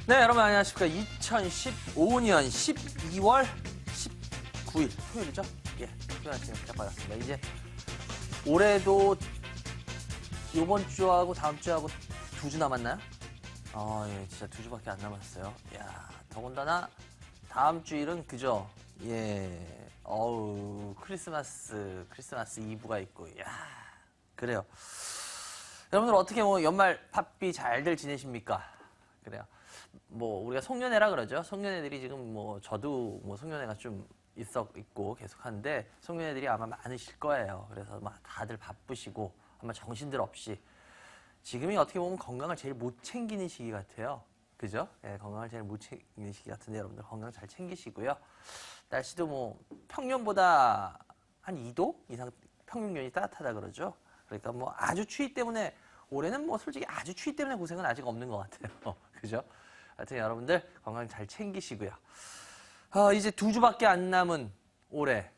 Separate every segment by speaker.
Speaker 1: 네, 여러분 안녕하십니까. 2015년 12월 19일 토요일이죠? 예, 토요일 아침에 시작받았습니다. 이제 올해도 이번 주하고 다음 주하고 2주 남았나요? 예, 진짜 2주밖에 안 남았어요. 야, 더군다나 다음 주일은 그죠? 예, 크리스마스 이브가 있고, 야, 그래요. 여러분들 어떻게 뭐 연말 팝비 잘들 지내십니까? 그래요. 뭐 우리가 송년회라 그러죠. 송년회들이 지금 뭐 저도 뭐 송년회가 좀 있고 계속 하는데 송년회들이 아마 많으실 거예요. 그래서 막 다들 바쁘시고 아마 정신들 없이 지금이 어떻게 보면 건강을 제일 못 챙기는 시기 같아요. 그죠? 예, 건강을 제일 못 챙기는 시기 같은데 여러분들 건강 잘 챙기시고요. 날씨도 뭐 평년보다 한 2도 이상 평균연이 따뜻하다 그러죠. 그러니까 뭐 아주 추위 때문에 올해는 뭐 솔직히 아주 추위 때문에 고생은 아직 없는 것 같아요. 그죠? 하여튼 여러분들 건강 잘 챙기시고요. 이제 2주밖에 안 남은 올해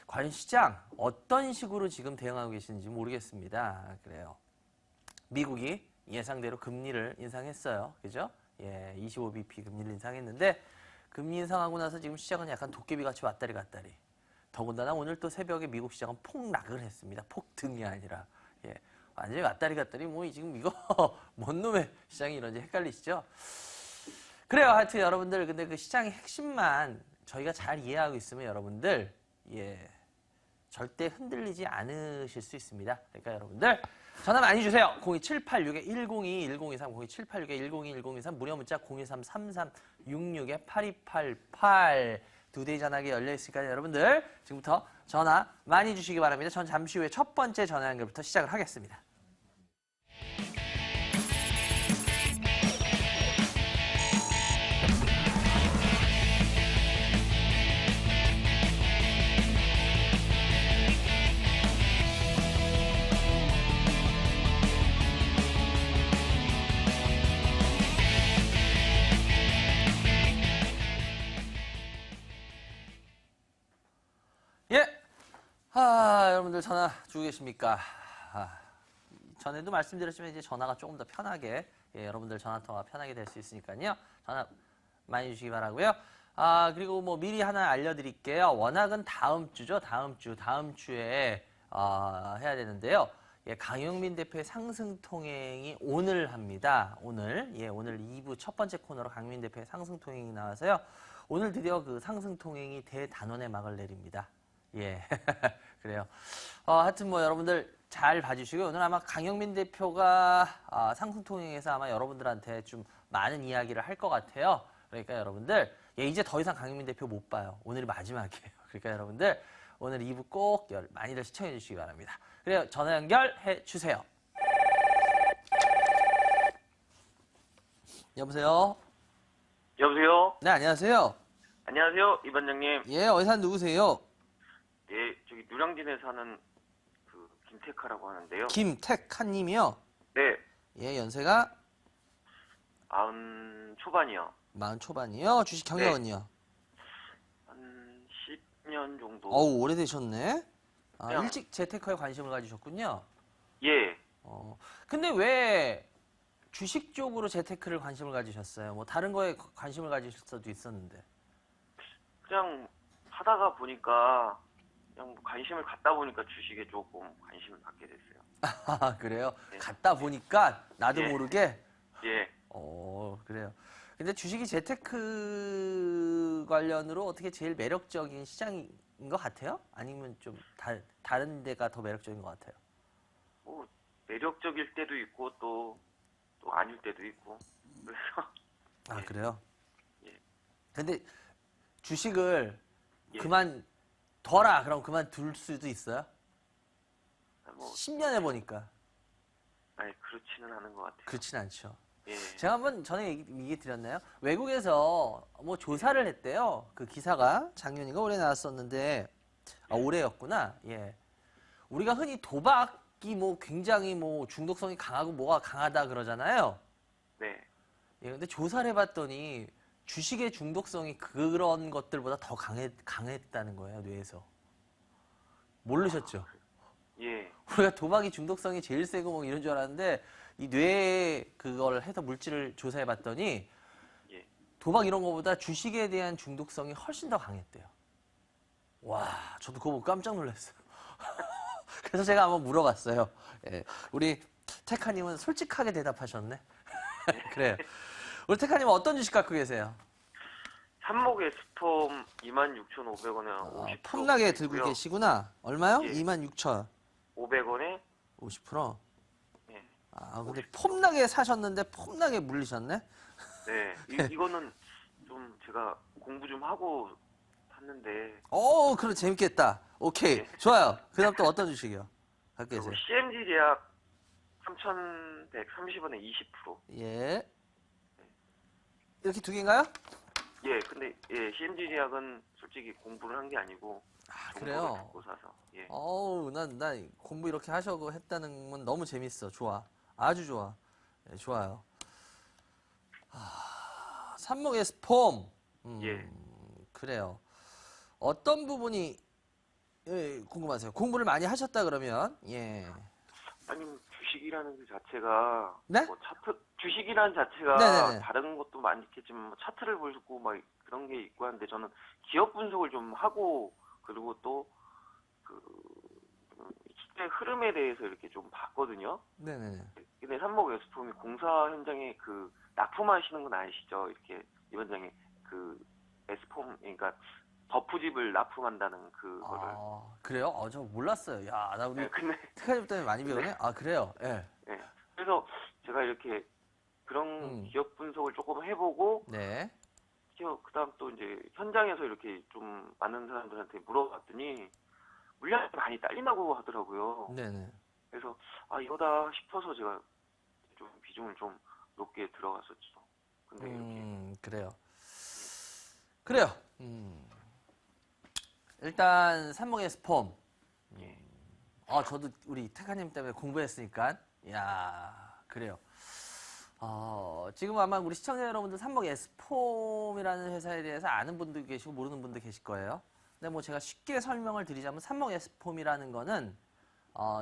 Speaker 1: 과연 시장 어떤 식으로 지금 대응하고 계시는지 모르겠습니다. 그래요. 미국이 예상대로 금리를 인상했어요. 그죠? 예, 25bp 금리를 인상했는데 금리 인상하고 나서 지금 시장은 약간 도깨비같이 왔다리 갔다리. 더군다나 오늘 또 새벽에 미국 시장은 폭락을 했습니다. 폭등이 아니라. 예, 완전히 왔다리 갔다리 뭐 지금 이거 뭔 놈의 시장이 이런지 헷갈리시죠? 그래요. 하여튼 여러분들 근데 그 시장의 핵심만 저희가 잘 이해하고 있으면 여러분들 예 절대 흔들리지 않으실 수 있습니다. 그러니까 여러분들 전화 많이 주세요. 02786-102, 1023, 02786-102, 1023 무료 문자 023-3366-8288 두 대의 전화기 열려 있으니까 여러분들 지금부터 전화 많이 주시기 바랍니다. 전 잠시 후에 첫 번째 전화 연결부터 시작을 하겠습니다. 예! 여러분들 전화 주고 계십니까? 전에도 말씀드렸지만 이제 전화가 조금 더 편하게, 여러분들 전화 통화 편하게 될 수 있으니까요. 전화 많이 주시기 바라고요. 그리고 뭐 미리 하나 알려드릴게요. 워낙은 다음 주죠. 다음 주에, 해야 되는데요. 예, 강용민 대표의 상승통행이 오늘 합니다. 오늘 2부 첫 번째 코너로 강용민 대표의 상승통행이 나와서요. 오늘 드디어 그 상승통행이 대단원의 막을 내립니다. 예, 그래요. 하여튼 뭐 여러분들 잘 봐주시고요. 오늘 아마 강영민 대표가 상승통행에서 아마 여러분들한테 좀 많은 이야기를 할 것 같아요. 그러니까 여러분들 이제 더 이상 강영민 대표 못 봐요. 오늘이 마지막이에요. 그러니까 여러분들 오늘 2부 꼭 많이들 시청해 주시기 바랍니다. 그래요. 전화 연결해 주세요. 여보세요?
Speaker 2: 여보세요?
Speaker 1: 네, 안녕하세요.
Speaker 2: 안녕하세요, 이 반장님.
Speaker 1: 예, 어디 사는 누구세요?
Speaker 2: 예, 저기 누량진에 사는 그 김태카라고 하는데요.
Speaker 1: 김택하님이요?
Speaker 2: 네,
Speaker 1: 예, 연세가
Speaker 2: 90 초반이요.
Speaker 1: 40 초반이요? 주식 경력은요?
Speaker 2: 한 10년 정도.
Speaker 1: 어우, 오래되셨네?
Speaker 2: 그냥-
Speaker 1: 일찍 재테크에 관심을 가지셨군요?
Speaker 2: 예,
Speaker 1: 근데 왜 주식 쪽으로 재테크를 관심을 가지셨어요? 뭐 다른 거에 관심을 가지실 수도 있었는데.
Speaker 2: 그냥 하다가 보니까 그냥 뭐 관심을 갖다 보니까 주식에 조금 관심을 갖게 됐어요.
Speaker 1: 그래요?
Speaker 2: 네.
Speaker 1: 갖다 보니까 나도
Speaker 2: 예.
Speaker 1: 모르게?
Speaker 2: 예,
Speaker 1: 그래요. 근데 주식이 재테크 관련으로 어떻게 제일 매력적인 시장인 것 같아요? 아니면 좀 다른 데가 더 매력적인 것 같아요?
Speaker 2: 뭐 매력적일 때도 있고 또 아닐 때도 있고. 그래서 예.
Speaker 1: 그래요?
Speaker 2: 예.
Speaker 1: 근데 주식을
Speaker 2: 예.
Speaker 1: 그만둬라 그럼 그만둘 수도 있어요?
Speaker 2: 뭐
Speaker 1: 10년 해보니까
Speaker 2: 아니 그렇지는 않은 것 같아요.
Speaker 1: 그렇진 않죠.
Speaker 2: 예,
Speaker 1: 제가 한번 전에 얘기 드렸나요? 외국에서 뭐 조사를 했대요. 그 기사가 작년인가 올해 나왔었는데 올해였구나. 예. 우리가 흔히 도박이 뭐 굉장히 뭐 중독성이 강하고 뭐가 강하다 그러잖아요.
Speaker 2: 네.
Speaker 1: 예, 근데 조사를 해봤더니 주식의 중독성이 그런 것들보다 더 강했다는 거예요, 뇌에서. 모르셨죠?
Speaker 2: 예.
Speaker 1: 우리가 도박이 중독성이 제일 세고 뭐 이런 줄 알았는데 이 뇌에 그걸 해서 물질을 조사해 봤더니
Speaker 2: 예.
Speaker 1: 도박 이런 거보다 주식에 대한 중독성이 훨씬 더 강했대요. 와, 저도 그거 보고 깜짝 놀랐어요. 그래서 제가 한번 물어봤어요. 예, 우리 테카님은 솔직하게 대답하셨네. 그래요. 우리 테카님은 어떤 주식 갖고 계세요?
Speaker 2: 산목의 스톰 26,500원에 50%
Speaker 1: 폼나게 들고
Speaker 2: 있고요.
Speaker 1: 계시구나. 얼마요?
Speaker 2: 예.
Speaker 1: 26,000.
Speaker 2: 500원에
Speaker 1: 50%?
Speaker 2: 예.
Speaker 1: 아, 근데 폼나게 사셨는데 폼나게 물리셨네?
Speaker 2: 네. 이거는 좀 제가 공부 좀 하고 샀는데
Speaker 1: 그럼 재밌겠다. 오케이.
Speaker 2: 예.
Speaker 1: 좋아요. 그 다음 또 어떤 주식이요? 갖고 계세요?
Speaker 2: CMG 제약 3,130원에 20%.
Speaker 1: 예. 이렇게 두 개인가요?
Speaker 2: 예, 근데 예, CMG 제약은 솔직히 공부를 한 게 아니고
Speaker 1: 아,
Speaker 2: 정보를
Speaker 1: 그래요?
Speaker 2: 듣고 사서. 예.
Speaker 1: 난 공부 이렇게 하셔고 했다는 건 너무 재밌어. 좋아. 아주 좋아. 예, 좋아요. 산목의 스폼.
Speaker 2: 예.
Speaker 1: 그래요. 어떤 부분이 궁금하세요? 공부를 많이 하셨다 그러면 예.
Speaker 2: 아니면 주식이라는 그 자체가
Speaker 1: 네?
Speaker 2: 뭐 주식이라는 자체가
Speaker 1: 네네네.
Speaker 2: 다른 것도 많겠지만 뭐 차트를 보고 막 그런 게 있고 한데 저는 기업 분석을 좀 하고 그리고 또 그 시대 흐름에 대해서 이렇게 좀 봤거든요.
Speaker 1: 네네네.
Speaker 2: 근데 산목 웨스폼이 공사 현장에 그 납품하시는 건 아시죠? 이렇게 위원장이 그 에스폼 그러니까 덮부집을 납품한다는 그거를.
Speaker 1: 그래요? 저 몰랐어요. 야, 나 우리
Speaker 2: 네, 근데
Speaker 1: 테카님 때문에 많이 배우네? 아, 그래요? 예.
Speaker 2: 네. 그래서 제가 이렇게 그런 기업 분석을 조금 해보고
Speaker 1: 네.
Speaker 2: 그다음 또 이제 현장에서 이렇게 좀 많은 사람들한테 물어봤더니 물량이 많이 딸린다고 하더라고요.
Speaker 1: 네네.
Speaker 2: 그래서 이거다 싶어서 제가 좀 비중을 좀 높게 들어갔었죠. 근데 이렇게
Speaker 1: 그래요. 그래요. 일단 산목의 스폼.
Speaker 2: 예.
Speaker 1: 저도 우리 테카님 때문에 공부했으니까. 야, 그래요. 지금 아마 우리 시청자 여러분들 산목 에스폼이라는 회사에 대해서 아는 분도 계시고 모르는 분도 계실 거예요. 근데 뭐 제가 쉽게 설명을 드리자면 산목 에스폼이라는 거는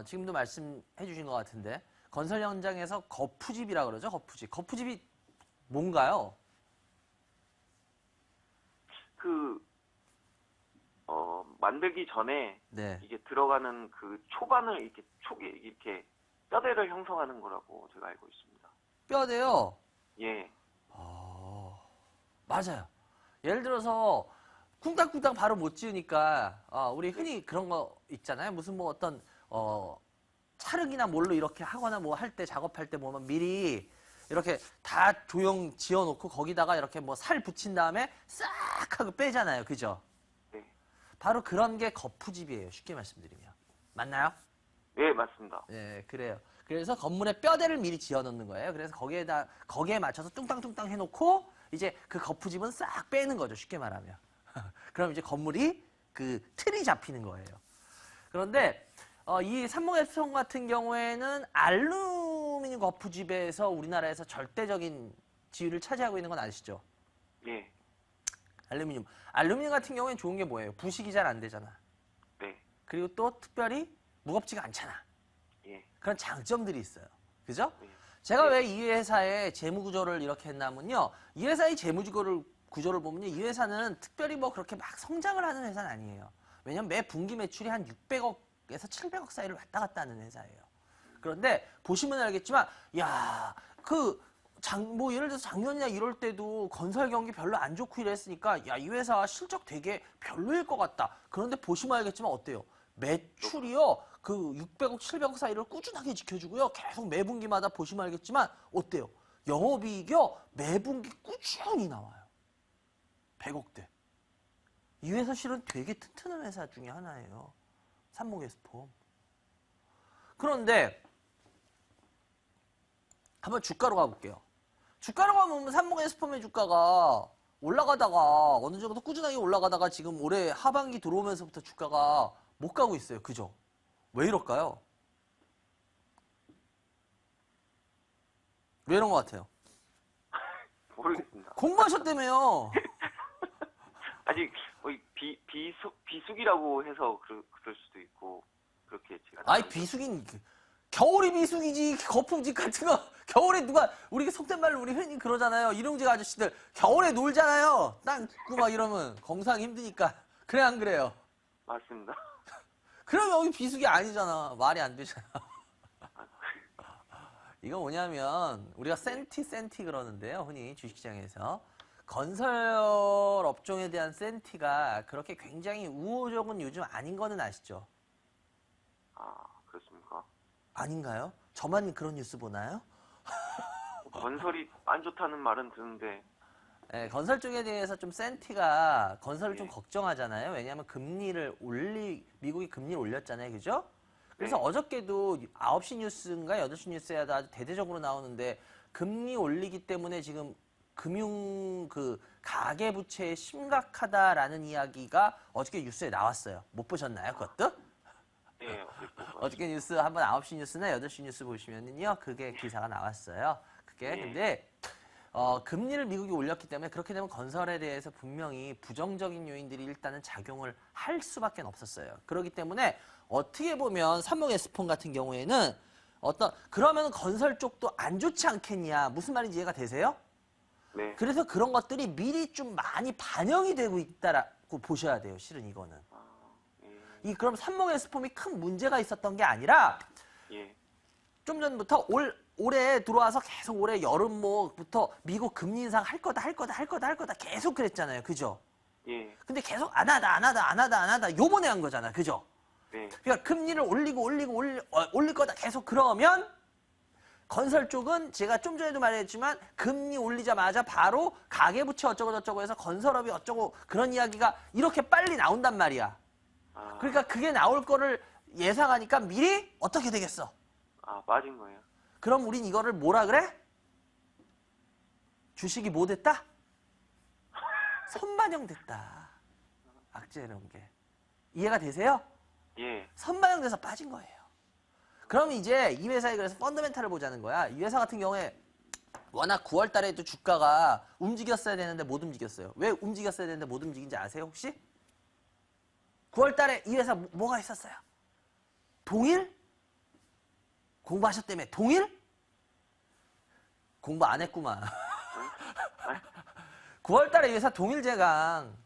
Speaker 1: 지금도 말씀해 주신 것 같은데 건설 현장에서 거푸집이라 그러죠. 거푸집. 거푸집이 뭔가요?
Speaker 2: 만들기 전에
Speaker 1: 네.
Speaker 2: 이게 들어가는 그 초반을 이렇게 초기 이렇게 뼈대를 형성하는 거라고 제가 알고 있습니다.
Speaker 1: 뼈대요.
Speaker 2: 예.
Speaker 1: 맞아요. 예를 들어서 쿵땅쿵땅 바로 못 지으니까 우리 흔히 그런 거 있잖아요. 무슨 뭐 어떤 찰흙이나 뭘로 이렇게 하거나 뭐 할 때 작업할 때 보면 미리 이렇게 다 조형 지어놓고 거기다가 이렇게 뭐 살 붙인 다음에 싹 하고 빼잖아요. 그죠?
Speaker 2: 네.
Speaker 1: 바로 그런 게 거푸집이에요. 쉽게 말씀드리면. 맞나요?
Speaker 2: 예, 맞습니다.
Speaker 1: 네, 그래요. 그래서 건물에 뼈대를 미리 지어 놓는 거예요. 그래서 거기에 맞춰서 뚱땅뚱땅 해놓고 이제 그 거푸집은 싹 빼는 거죠. 쉽게 말하면. 그럼 이제 건물이 그 틀이 잡히는 거예요. 그런데 이 삼목에스톤 같은 경우에는 알루미늄 거푸집에서 우리나라에서 절대적인 지위를 차지하고 있는 건 아시죠?
Speaker 2: 예.
Speaker 1: 알루미늄 같은 경우에는 좋은 게 뭐예요? 부식이 잘 안 되잖아.
Speaker 2: 네.
Speaker 1: 그리고 또 특별히 무겁지가 않잖아.
Speaker 2: 예.
Speaker 1: 그런 장점들이 있어요. 그죠?
Speaker 2: 네.
Speaker 1: 제가 왜 이 회사의 재무 구조를 이렇게 했냐면요. 이 회사의 재무 구조를 보면요. 이 회사는 특별히 뭐 그렇게 막 성장을 하는 회사는 아니에요. 왜냐면 매 분기 매출이 한 600억에서 700억 사이를 왔다 갔다 하는 회사예요. 그런데 보시면 알겠지만, 뭐 예를 들어서 작년이나 이럴 때도 건설 경기 별로 안 좋고 이랬으니까, 이 회사 실적 되게 별로일 것 같다. 그런데 보시면 알겠지만 어때요? 매출이요, 그 600억, 700억 사이를 꾸준하게 지켜주고요. 계속 매 분기마다 보시면 알겠지만 어때요? 영업이익이요, 매 분기 꾸준히 나와요. 100억대. 이 회사 실은 되게 튼튼한 회사 중에 하나예요. 삼목에스폼. 그런데 한번 주가로 가볼게요. 주가로 가면 삼목에스폼의 주가가 올라가다가 어느 정도 꾸준하게 올라가다가 지금 올해 하반기 들어오면서부터 주가가 못 가고 있어요. 그죠? 왜 이럴까요? 왜 이런 것 같아요?
Speaker 2: 모르겠습니다.
Speaker 1: 공부하셨다며요.
Speaker 2: 아직 비수기라고 해서 그럴 수도 있고 그렇게 제가.
Speaker 1: 아이,
Speaker 2: 나가는
Speaker 1: 비수기는 겨울이 비수기지. 거품집 같은 거 겨울에 누가 우리 속된 말로 우리 흔히 그러잖아요. 일용직 아저씨들 겨울에 놀잖아요. 땅 굽고 막 이러면 검사하기 힘드니까. 그래 안 그래요?
Speaker 2: 맞습니다.
Speaker 1: 그러면 여기 비수기 아니잖아. 말이 안 되잖아. 이거 뭐냐면 우리가 센티 그러는데요. 흔히 주식시장에서 건설 업종에 대한 센티가 그렇게 굉장히 우호적은 요즘 아닌 거는 아시죠?
Speaker 2: 아, 그렇습니까?
Speaker 1: 아닌가요? 저만 그런 뉴스 보나요?
Speaker 2: 건설이 안 좋다는 말은 듣는데.
Speaker 1: 네, 건설 쪽에 대해서 좀 센티가 건설을 좀
Speaker 2: 네.
Speaker 1: 걱정하잖아요. 왜냐하면 미국이 금리를 올렸잖아요. 그죠? 그래서
Speaker 2: 네.
Speaker 1: 어저께도 9시 뉴스인가 8시 뉴스에도 아주 대대적으로 나오는데 금리 올리기 때문에 지금 가계 부채에 심각하다라는 이야기가 어저께 뉴스에 나왔어요. 못 보셨나요? 그것도?
Speaker 2: 예.
Speaker 1: 어저께 뉴스 한번 9시 뉴스나 8시 뉴스 보시면은요. 그게 기사가 나왔어요. 그게
Speaker 2: 네.
Speaker 1: 근데 금리를 미국이 올렸기 때문에 그렇게 되면 건설에 대해서 분명히 부정적인 요인들이 일단은 작용을 할 수밖에 없었어요. 그렇기 때문에 어떻게 보면 삼성 에스폰 같은 경우에는 그러면 건설 쪽도 안 좋지 않겠냐. 무슨 말인지 이해가 되세요?
Speaker 2: 네.
Speaker 1: 그래서 그런 것들이 미리 좀 많이 반영이 되고 있다라고 보셔야 돼요. 실은 이거는.
Speaker 2: 예.
Speaker 1: 그럼 삼성 에스폼이 큰 문제가 있었던 게 아니라
Speaker 2: 예.
Speaker 1: 좀 전부터 올해 들어와서 계속 올해 여름부터 미국 금리 인상 할 거다 계속 그랬잖아요. 그죠?
Speaker 2: 예.
Speaker 1: 근데 계속 안 하다 요번에 한 거잖아. 그죠?
Speaker 2: 네.
Speaker 1: 그러니까 금리를 올릴 거다 계속 그러면 건설 쪽은 제가 좀 전에도 말했지만 금리 올리자마자 바로 가계부채 어쩌고 해서 건설업이 어쩌고 그런 이야기가 이렇게 빨리 나온단 말이야.
Speaker 2: 아.
Speaker 1: 그러니까 그게 나올 거를 예상하니까 미리 어떻게 되겠어?
Speaker 2: 아, 빠진 거예요.
Speaker 1: 그럼 우린 이거를 뭐라 그래? 주식이 뭐 됐다? 선반영됐다. 악재로운 게. 이해가 되세요?
Speaker 2: 예.
Speaker 1: 선반영돼서 빠진 거예요. 그럼 이제 이 회사에 그래서 펀더멘탈을 보자는 거야. 이 회사 같은 경우에 워낙 9월 달에도 주가가 움직였어야 되는데 못 움직였어요. 왜 움직였어야 되는데 못 움직인지 아세요, 혹시? 9월 달에 이 회사 뭐가 있었어요? 동일? 공부하셨다며 동일? 공부 안 했구만. 9월 달에 이 회사 동일제강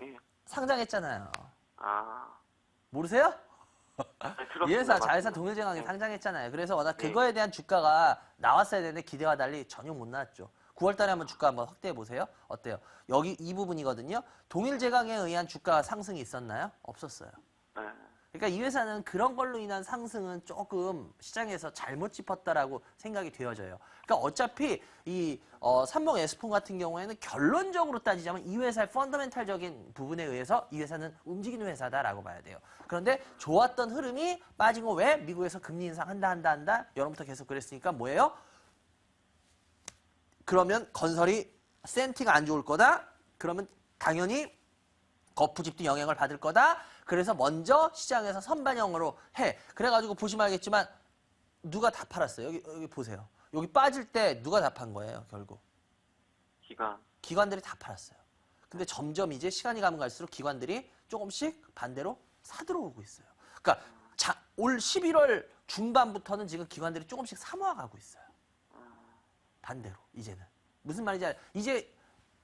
Speaker 2: 예.
Speaker 1: 상장했잖아요.
Speaker 2: 아.
Speaker 1: 모르세요?
Speaker 2: 네,
Speaker 1: 이
Speaker 2: 들었습니다.
Speaker 1: 회사 자회사
Speaker 2: 맞습니다.
Speaker 1: 동일제강이
Speaker 2: 네.
Speaker 1: 상장했잖아요. 그래서 워낙
Speaker 2: 네.
Speaker 1: 그거에 대한 주가가 나왔어야 되는데 기대와 달리 전혀 못 나왔죠. 9월 달에 한번 주가 한번 확대해 보세요. 어때요? 여기 이 부분이거든요. 동일제강에 의한 주가 상승이 있었나요? 없었어요.
Speaker 2: 네.
Speaker 1: 그러니까 이 회사는 그런 걸로 인한 상승은 조금 시장에서 잘못 짚었다라고 생각이 되어져요. 그러니까 어차피 이 삼성 에스폰 같은 경우에는 결론적으로 따지자면 이 회사의 펀더멘탈적인 부분에 의해서 이 회사는 움직이는 회사다라고 봐야 돼요. 그런데 좋았던 흐름이 빠진 거 왜? 미국에서 금리 인상 한다. 여름부터 계속 그랬으니까 뭐예요? 그러면 건설이 센티가 안 좋을 거다. 그러면 당연히 거푸집도 영향을 받을 거다. 그래서 먼저 시장에서 선반영으로 해. 그래가지고 보시면 알겠지만 누가 다 팔았어요. 여기 보세요. 여기 빠질 때 누가 다 판 거예요, 결국. 기관들이 다 팔았어요. 근데 점점 이제 시간이 가면 갈수록 기관들이 조금씩 반대로 사들어오고 있어요. 그러니까 올 11월 중반부터는 지금 기관들이 조금씩 사모아가고 있어요. 반대로 이제는. 무슨 말인지 이제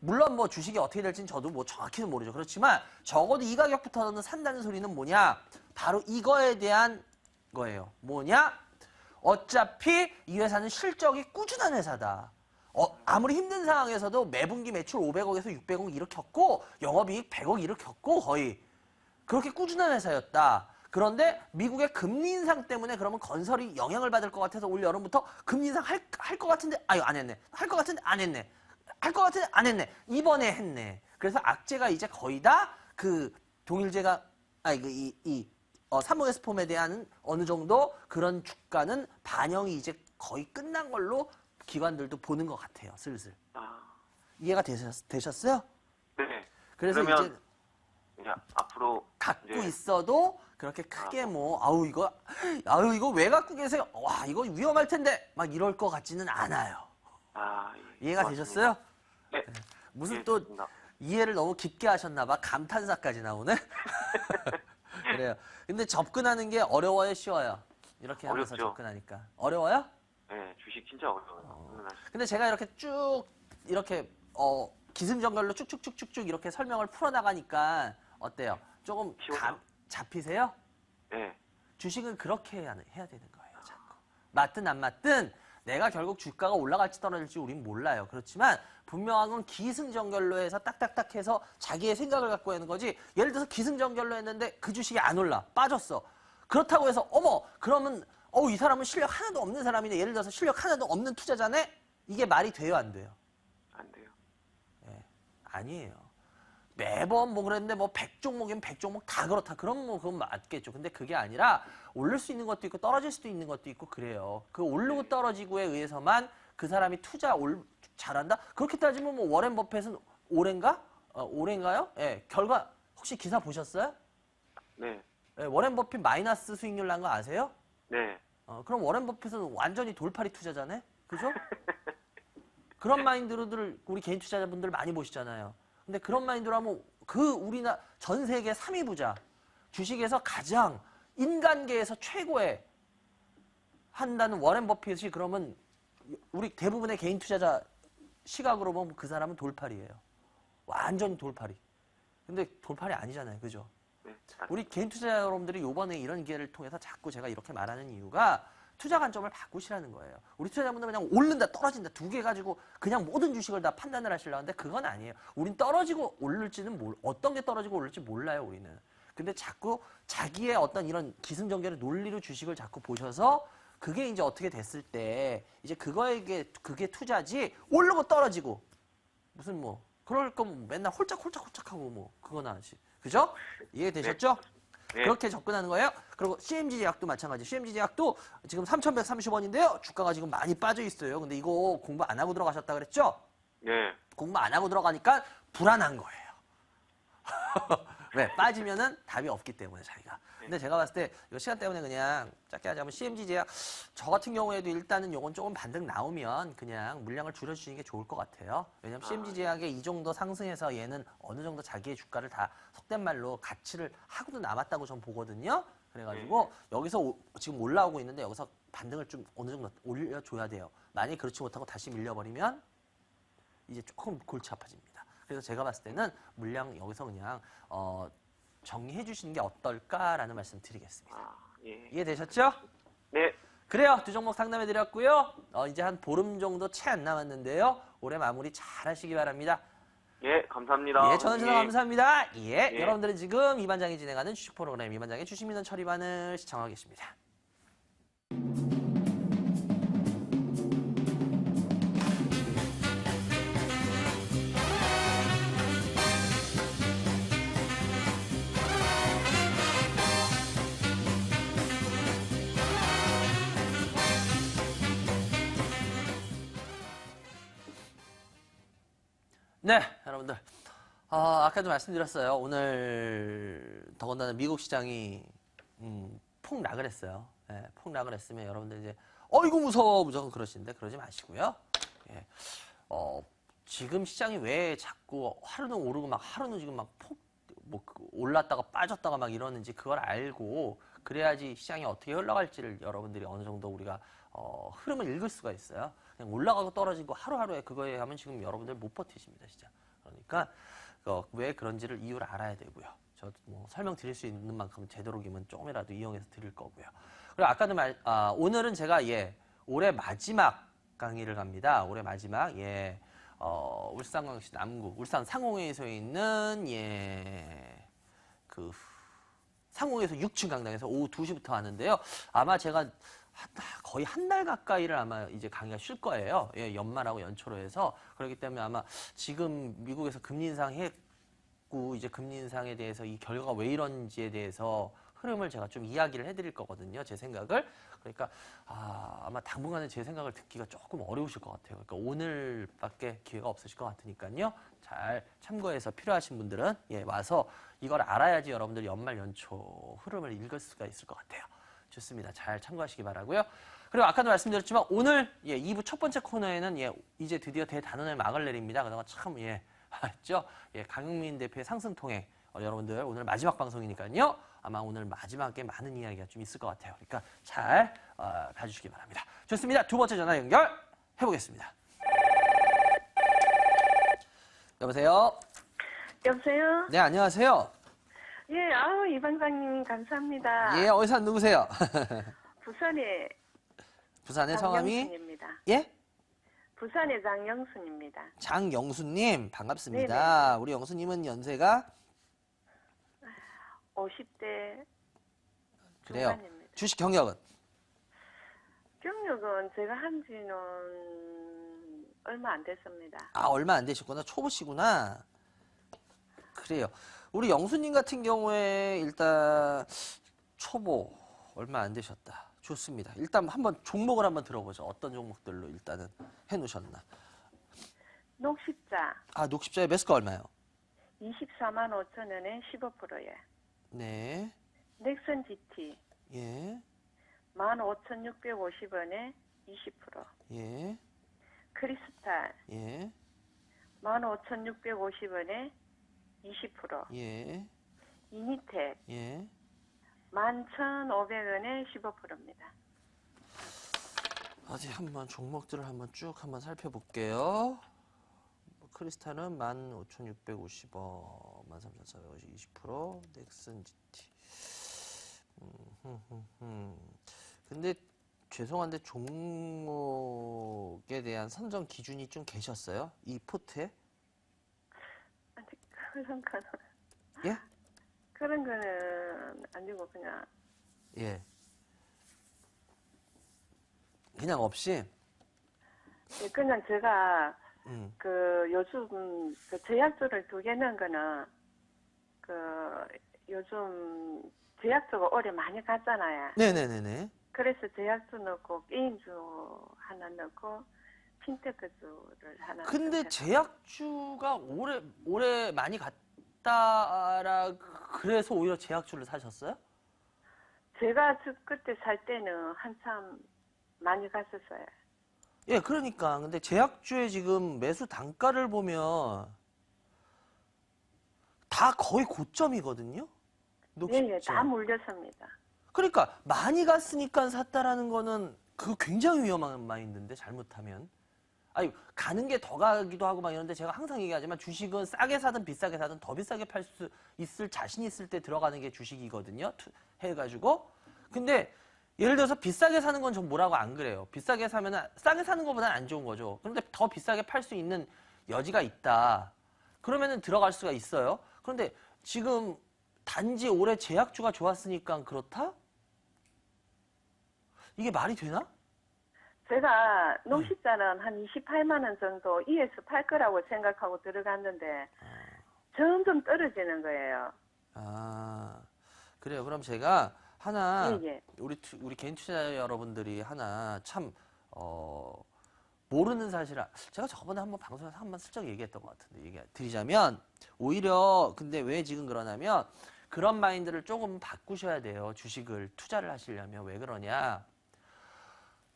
Speaker 1: 물론 뭐 주식이 어떻게 될지는 저도 뭐 정확히는 모르죠. 그렇지만 적어도 이 가격부터는 산다는 소리는 뭐냐? 바로 이거에 대한 거예요. 뭐냐? 어차피 이 회사는 실적이 꾸준한 회사다. 아무리 힘든 상황에서도 매분기 매출 500억에서 600억 일으켰고 영업이익 100억 일으켰고 거의 그렇게 꾸준한 회사였다. 그런데 미국의 금리 인상 때문에 그러면 건설이 영향을 받을 것 같아서 올 여름부터 금리 인상 할 것 같은데 안 했네. 할 것 같은데 안 했네. 할 것 같은데 안 했네. 이번에 했네. 그래서 악재가 이제 거의 다 그 동일제가 삼성에스폼에 대한 어느 정도 그런 주가는 반영이 이제 거의 끝난 걸로 기관들도 보는 것 같아요. 슬슬.
Speaker 2: 아.
Speaker 1: 이해가 되셨어요?
Speaker 2: 네.
Speaker 1: 그래서
Speaker 2: 그러면
Speaker 1: 이제
Speaker 2: 앞으로
Speaker 1: 갖고
Speaker 2: 이제
Speaker 1: 있어도 그렇게 크게 뭐 아우 이거 왜 갖고 계세요? 와 이거 위험할 텐데 막 이럴 것 같지는 않아요.
Speaker 2: 예.
Speaker 1: 이해가
Speaker 2: 고맙습니다.
Speaker 1: 되셨어요?
Speaker 2: 네.
Speaker 1: 무슨
Speaker 2: 예,
Speaker 1: 또
Speaker 2: 좋습니다.
Speaker 1: 이해를 너무 깊게 하셨나 봐. 감탄사까지 나오네. 그래요. 근데 접근하는 게 어려워요, 쉬워요? 이렇게 하면서
Speaker 2: 어렵죠.
Speaker 1: 접근하니까. 어려워요?
Speaker 2: 네, 주식 진짜 어려워요.
Speaker 1: 근데 제가 이렇게 쭉 이렇게 기승전결로 쭉쭉쭉쭉쭉 이렇게 설명을 풀어나가니까 어때요? 조금
Speaker 2: 시원해요.
Speaker 1: 잡히세요?
Speaker 2: 네,
Speaker 1: 주식은 그렇게 해야 되는 거예요. 자꾸. 맞든 안 맞든 내가 결국 주가가 올라갈지 떨어질지 우린 몰라요. 그렇지만 분명한 건 기승전결로 해서 딱딱딱 해서 자기의 생각을 갖고 하는 거지. 예를 들어서 기승전결로 했는데 그 주식이 안 올라. 빠졌어. 그렇다고 해서 어머 그러면 이 사람은 실력 하나도 없는 사람이네. 예를 들어서 실력 하나도 없는 투자자네? 이게 말이 돼요, 안 돼요?
Speaker 2: 안 돼요.
Speaker 1: 예, 아니에요. 매번 뭐 그랬는데 뭐 100종목이면 100종목 다 그렇다. 그럼 뭐 그건 맞겠죠. 근데 그게 아니라 오를 수 있는 것도 있고 떨어질 수도 있는 것도 있고 그래요. 그 오르고 떨어지고에 의해서만 그 사람이 잘한다? 그렇게 따지면 뭐 워렌 버핏은 올해인가요? 예, 결과 혹시 기사 보셨어요?
Speaker 2: 네,
Speaker 1: 예, 워렌 버핏 마이너스 수익률 난 거 아세요?
Speaker 2: 네,
Speaker 1: 그럼 워렌 버핏은 완전히 돌팔이 투자자네? 그죠? 그런 마인드로들 우리 개인 투자자분들 많이 보시잖아요. 근데 그런 마인드로 하면 우리나라 전 세계 3위 부자 주식에서 가장 인간계에서 최고의 한다는 워렌 버핏이 그러면 우리 대부분의 개인 투자자 시각으로 보면 그 사람은 돌팔이에요. 완전히 돌팔이. 근데 돌팔이 아니잖아요. 그죠?
Speaker 2: 네.
Speaker 1: 우리 개인 투자자 여러분들이 이번에 이런 기회를 통해서 자꾸 제가 이렇게 말하는 이유가 투자 관점을 바꾸시라는 거예요. 우리 투자자분들 그냥 오른다 떨어진다 두 개 가지고 그냥 모든 주식을 다 판단을 하시려고 하는데 그건 아니에요. 우린 떨어지고 오를지는 어떤 게 떨어지고 오를지 몰라요. 우리는. 근데 자꾸 자기의 어떤 이런 기승전결의 논리로 주식을 자꾸 보셔서 그게 이제 어떻게 됐을 때 이제 그게 투자지 오르고 떨어지고 무슨 뭐 그럴 거면 맨날 홀짝홀짝하고 뭐 그거나 하지. 그죠? 이해되셨죠?
Speaker 2: 네.
Speaker 1: 그렇게 접근하는 거예요. 그리고 CMG 제약도 마찬가지. CMG 제약도 지금 3,130원인데요. 주가가 지금 많이 빠져 있어요. 근데 이거 공부 안 하고 들어가셨다 그랬죠?
Speaker 2: 네.
Speaker 1: 공부 안 하고 들어가니까 불안한 거예요. 왜? 빠지면은 답이 없기 때문에 자기가. 근데 제가 봤을 때 이거 시간 때문에 그냥 짧게 하자면 CMG 제약 저 같은 경우에도 일단은 요건 조금 반등 나오면 그냥 물량을 줄여주시는 게 좋을 것 같아요. 왜냐면 CMG 제약에 이 정도 상승해서 얘는 어느 정도 자기의 주가를 다 속된 말로 가치를 하고도 남았다고 전 보거든요. 그래가지고 여기서 지금 올라오고 있는데 여기서 반등을 좀 어느 정도 올려줘야 돼요. 만약에 그렇지 못하고 다시 밀려버리면 이제 조금 골치 아파집니다. 그래서 제가 봤을 때는 물량 여기서 그냥 정리해 주시는 게 어떨까라는 말씀 드리겠습니다.
Speaker 2: 예.
Speaker 1: 이해되셨죠?
Speaker 2: 네.
Speaker 1: 그래요. 두 종목 상담해 드렸고요. 이제 한 보름 정도 채 안 남았는데요. 올해 마무리 잘 하시기 바랍니다.
Speaker 2: 예, 감사합니다.
Speaker 1: 예, 전화 주셔서 감사합니다. 예,
Speaker 2: 예.
Speaker 1: 여러분들은 지금 이반장이 진행하는 주식 프로그램 이반장의 주식 민원 처리반을 시청하고 계십니다. 네, 여러분들. 아까도 말씀드렸어요. 오늘 더군다나 미국 시장이 폭락을 했어요. 예, 폭락을 했으면 여러분들 이제 어이구 무서워 무조건 그러시는데 그러지 마시고요. 예, 지금 시장이 왜 자꾸 하루는 오르고 막 하루는 지금 막 올랐다가 빠졌다가 막 이러는지 그걸 알고 그래야지 시장이 어떻게 흘러갈지를 여러분들이 어느 정도 우리가 흐름을 읽을 수가 있어요. 그냥 올라가고 떨어지고 하루하루에 그거에 하면 지금 여러분들 못 버티십니다, 진짜. 그러니까 왜 그런지를 이유를 알아야 되고요. 저도 뭐 설명드릴 수 있는 만큼 되도록이면 조금이라도 이용해서 드릴 거고요. 그리고 아까도 오늘은 제가 올해 마지막 강의를 갑니다. 올해 마지막 울산광역시 남구 울산 상홍에서 있는 그 상홍에서 6층 강당에서 오후 2시부터 하는데요. 아마 제가 거의 한 달 가까이를 아마 이제 강의가 쉴 거예요. 연말하고 연초로 해서. 그렇기 때문에 아마 지금 미국에서 금리 인상했고 이제 금리 인상에 대해서 이 결과가 왜 이런지에 대해서 흐름을 제가 좀 이야기를 해드릴 거거든요. 제 생각을. 그러니까 아마 당분간은 제 생각을 듣기가 조금 어려우실 것 같아요. 그러니까 오늘밖에 기회가 없으실 것 같으니까요. 잘 참고해서 필요하신 분들은 와서 이걸 알아야지 여러분들이 연말 연초 흐름을 읽을 수가 있을 것 같아요. 좋습니다. 잘 참고하시기 바라고요. 그리고 아까도 말씀드렸지만 오늘 2부 첫 번째 코너에는 이제 드디어 대단원의 막을 내립니다. 그동안 참 했죠. 강용민 대표의 상승통행 여러분들 오늘 마지막 방송이니까요. 아마 오늘 마지막에 많은 이야기가 좀 있을 것 같아요. 그러니까 잘 봐주시기 바랍니다. 좋습니다. 두 번째 전화 연결 해보겠습니다. 여보세요?
Speaker 3: 여보세요?
Speaker 1: 네, 안녕하세요.
Speaker 3: 예, 아우, 이방장님, 감사합니다.
Speaker 1: 예, 어디서 누구세요?
Speaker 3: 부산의
Speaker 1: 부산의 성함이?
Speaker 3: 장영순입니다.
Speaker 1: 예?
Speaker 3: 부산의 장영순입니다.
Speaker 1: 장영수님, 반갑습니다. 우리 영수님은 연세가?
Speaker 3: 50대
Speaker 1: 그래요.
Speaker 3: 중반입니다.
Speaker 1: 주식 경력은?
Speaker 3: 경력은 제가 한 지는 얼마 안 됐습니다.
Speaker 1: 아, 얼마 안 되셨구나. 초보시구나. 그래요. 우리 영수님 같은 경우에 일단 초보 얼마 안 되셨다. 좋습니다. 일단 한번 종목을 한번 들어보죠. 어떤 종목들로 일단은 해놓으셨나.
Speaker 3: 녹십자
Speaker 1: 아, 녹십자의 매수가 얼마요?
Speaker 3: 24만 5천 원에 15%에
Speaker 1: 네.
Speaker 3: 넥슨 GT
Speaker 1: 예.
Speaker 3: 15,650원에 20%.
Speaker 1: 예.
Speaker 3: 크리스탈
Speaker 1: 예.
Speaker 3: 15,650원에 20%.
Speaker 1: 예.
Speaker 3: 이니텍
Speaker 1: 예.
Speaker 3: 11,500원에 15%입니다.
Speaker 1: 어디 한번 종목들을 한번 쭉 한번 살펴볼게요. 크리스탈은 15,650원, 13,450원 20%, 넥슨 GT. 근데 죄송한데 종목에 대한 선정 기준이 좀 계셨어요? 이 포트에?
Speaker 3: 아니, 그런 거는,
Speaker 1: 예?
Speaker 3: 그런 거는 아니고, 그냥,
Speaker 1: 예. 그냥 없이?
Speaker 3: 예, 그냥 제가,
Speaker 1: 음.
Speaker 3: 요즘, 제약주를 2개 넣은 거는, 요즘, 제약주가 올해 많이 갔잖아요.
Speaker 1: 네네네네.
Speaker 3: 그래서 제약주 넣고, 게임주 하나 넣고, 핀테크주를 하나
Speaker 1: 근데
Speaker 3: 넣고
Speaker 1: 제약주가 올해 많이 갔다라 그래서 오히려 제약주를 사셨어요?
Speaker 3: 제가 그때 살 때는 한참 많이 갔었어요.
Speaker 1: 예, 그러니까. 근데 제약주의 지금 매수 단가를 보면 다 거의 고점이거든요?
Speaker 3: 예, 예,
Speaker 1: 녹십자.
Speaker 3: 다 물렸습니다.
Speaker 1: 그러니까 많이 갔으니까 샀다라는 거는 그 굉장히 위험한 마인드인데 잘못하면. 아니, 가는 게 더 가기도 하고 막 이런데 제가 항상 얘기하지만 주식은 싸게 사든 비싸게 사든 더 비싸게 팔 수 있을 자신 있을 때 들어가는 게 주식이거든요. 해가지고. 근데 예를 들어서 비싸게 사는 건 전 뭐라고 안 그래요. 비싸게 사면은 싸게 사는 것보다는 안 좋은 거죠. 그런데 더 비싸게 팔 수 있는 여지가 있다. 그러면은 들어갈 수가 있어요. 그런데 지금 단지 올해 제약주가 좋았으니까 그렇다? 이게 말이 되나?
Speaker 3: 제가 녹십자는 한 28만 원 정도 ES 팔 거라고 생각하고 들어갔는데 점점 떨어지는 거예요.
Speaker 1: 아, 그래요. 그럼 제가 하나
Speaker 3: 예, 예.
Speaker 1: 우리 개인 투자자 여러분들이 하나 참 모르는 사실을 제가 저번에 한번 방송에서 한번 슬쩍 얘기했던 것 같은데 얘기 드리자면 오히려 근데 왜 지금 그러냐면 그런 마인드를 조금 바꾸셔야 돼요. 주식을 투자를 하시려면 왜 그러냐?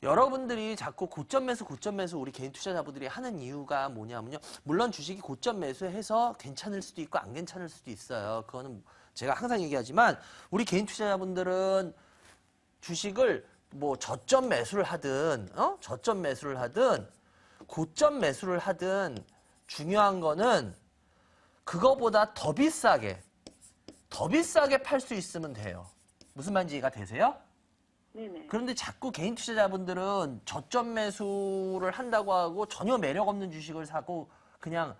Speaker 1: 여러분들이 자꾸 고점 매수 우리 개인 투자자분들이 하는 이유가 뭐냐면요. 물론 주식이 고점 매수해서 괜찮을 수도 있고 안 괜찮을 수도 있어요. 그거는 제가 항상 얘기하지만 우리 개인 투자자분들은 주식을 뭐 저점 매수를 하든 저점 매수를 하든 고점 매수를 하든 중요한 거는 그거보다 더 비싸게 팔 수 있으면 돼요. 무슨 말인지 이해가 되세요?
Speaker 3: 네네.
Speaker 1: 그런데 자꾸 개인 투자자분들은 저점 매수를 한다고 하고 전혀 매력 없는 주식을 사고 그냥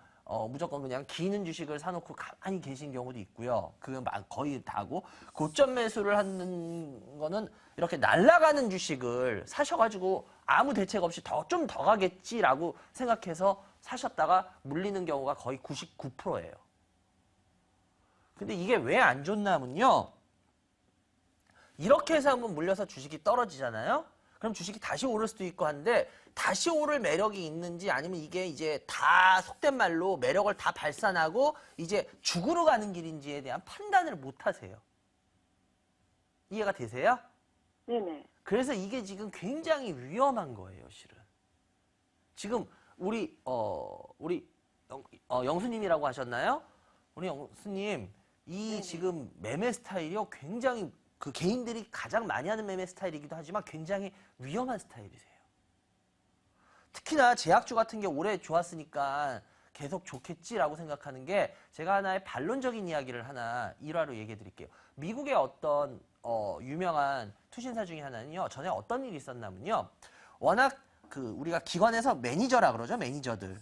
Speaker 1: 무조건 그냥 기는 주식을 사놓고 가만히 계신 경우도 있고요. 그건 거의 다고 고점 매수를 하는 거는 이렇게 날아가는 주식을 사셔가지고 아무 대책 없이 좀 더 가겠지라고 생각해서 사셨다가 물리는 경우가 거의 99%예요. 근데 이게 왜 안 좋냐면요. 이렇게 해서 한번 물려서 주식이 떨어지잖아요. 그럼 주식이 다시 오를 수도 있고 한데 다시 오를 매력이 있는지 아니면 이게 이제 다 속된 말로 매력을 다 발산하고 이제 죽으러 가는 길인지에 대한 판단을 못 하세요. 이해가 되세요?
Speaker 3: 네네.
Speaker 1: 그래서 이게 지금 굉장히 위험한 거예요, 실은. 지금 우리 영수님이라고 하셨나요? 우리 영수님 이
Speaker 3: 네네.
Speaker 1: 지금 매매 스타일이요. 굉장히 그 개인들이 가장 많이 하는 매매 스타일이기도 하지만 굉장히 위험한 스타일이세요. 특히나 제약주 같은 게 올해 좋았으니까 계속 좋겠지라고 생각하는 게 제가 하나의 반론적인 이야기를 하나 일화로 얘기해 드릴게요. 미국의 어떤 유명한 투신사 중에 하나는요. 전에 어떤 일이 있었냐면요. 워낙 그 우리가 기관에서 매니저라 그러죠. 매니저들.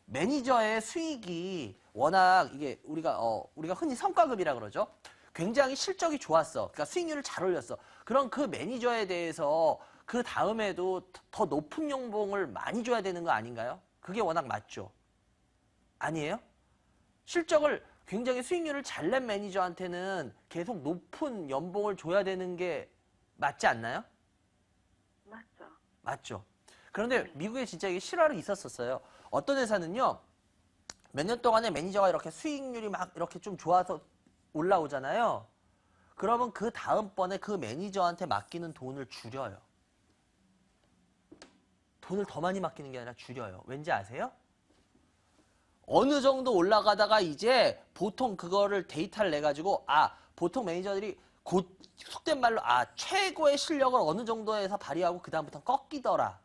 Speaker 1: 매니저의 수익이 워낙 이게 우리가 흔히 성과급이라 그러죠. 굉장히 실적이 좋았어. 그러니까 수익률을 잘 올렸어. 그럼 그 매니저에 대해서 그 다음에도 더 높은 연봉을 많이 줘야 되는 거 아닌가요? 그게 워낙 맞죠. 아니에요? 실적을 굉장히 수익률을 잘 낸 매니저한테는 계속 높은 연봉을 줘야 되는 게 맞지 않나요?
Speaker 3: 맞죠.
Speaker 1: 맞죠. 그런데 미국에 진짜 이게 실화로 있었었어요. 어떤 회사는요, 몇 년 동안에 매니저가 이렇게 수익률이 막 이렇게 좀 좋아서 올라오잖아요. 그러면 그 다음번에 그 매니저한테 맡기는 돈을 줄여요. 돈을 더 많이 맡기는 게 아니라 줄여요. 왠지 아세요? 어느 정도 올라가다가 이제 보통 그거를 데이터를 내가지고, 보통 매니저들이 곧 속된 말로, 최고의 실력을 어느 정도에서 발휘하고 그다음부터는 꺾이더라.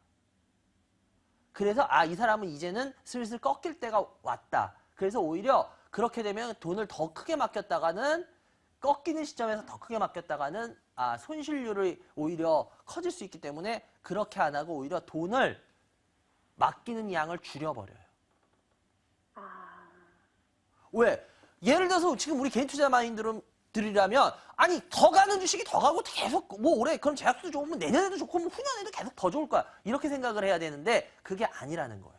Speaker 1: 그래서 이 사람은 이제는 슬슬 꺾일 때가 왔다. 그래서 오히려 그렇게 되면 돈을 더 크게 맡겼다가는 꺾이는 시점에서 더 크게 맡겼다가는 손실률이 오히려 커질 수 있기 때문에 그렇게 안 하고 오히려 돈을 맡기는 양을 줄여버려요. 왜? 예를 들어서 지금 우리 개인 투자 마인드들이라면 더 가는 주식이 더 가고 계속 뭐 올해 그럼 제약도 좋으면 내년에도 좋고 뭐 후년에도 계속 더 좋을 거야. 이렇게 생각을 해야 되는데 그게 아니라는 거예요.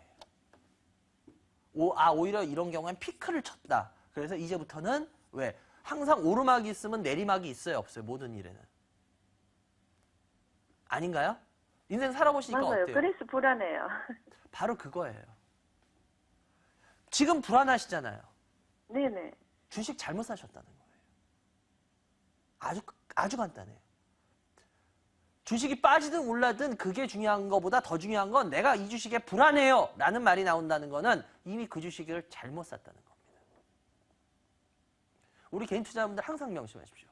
Speaker 1: 오히려 이런 경우엔 피크를 쳤다. 그래서 이제부터는 왜? 항상 오르막이 있으면 내리막이 있어요, 없어요? 모든 일에는. 아닌가요? 인생 살아보시니까
Speaker 3: 맞아요.
Speaker 1: 어때요?
Speaker 3: 그래서 불안해요.
Speaker 1: 바로 그거예요. 지금 불안하시잖아요.
Speaker 3: 네네.
Speaker 1: 주식 잘못 사셨다는 거예요. 아주 간단해요. 주식이 빠지든 올라든 그게 중요한 것보다 더 중요한 건 내가 이 주식에 불안해요 라는 말이 나온다는 거는 이미 그 주식을 잘못 샀다는 겁니다. 우리 개인 투자자분들 항상 명심하십시오.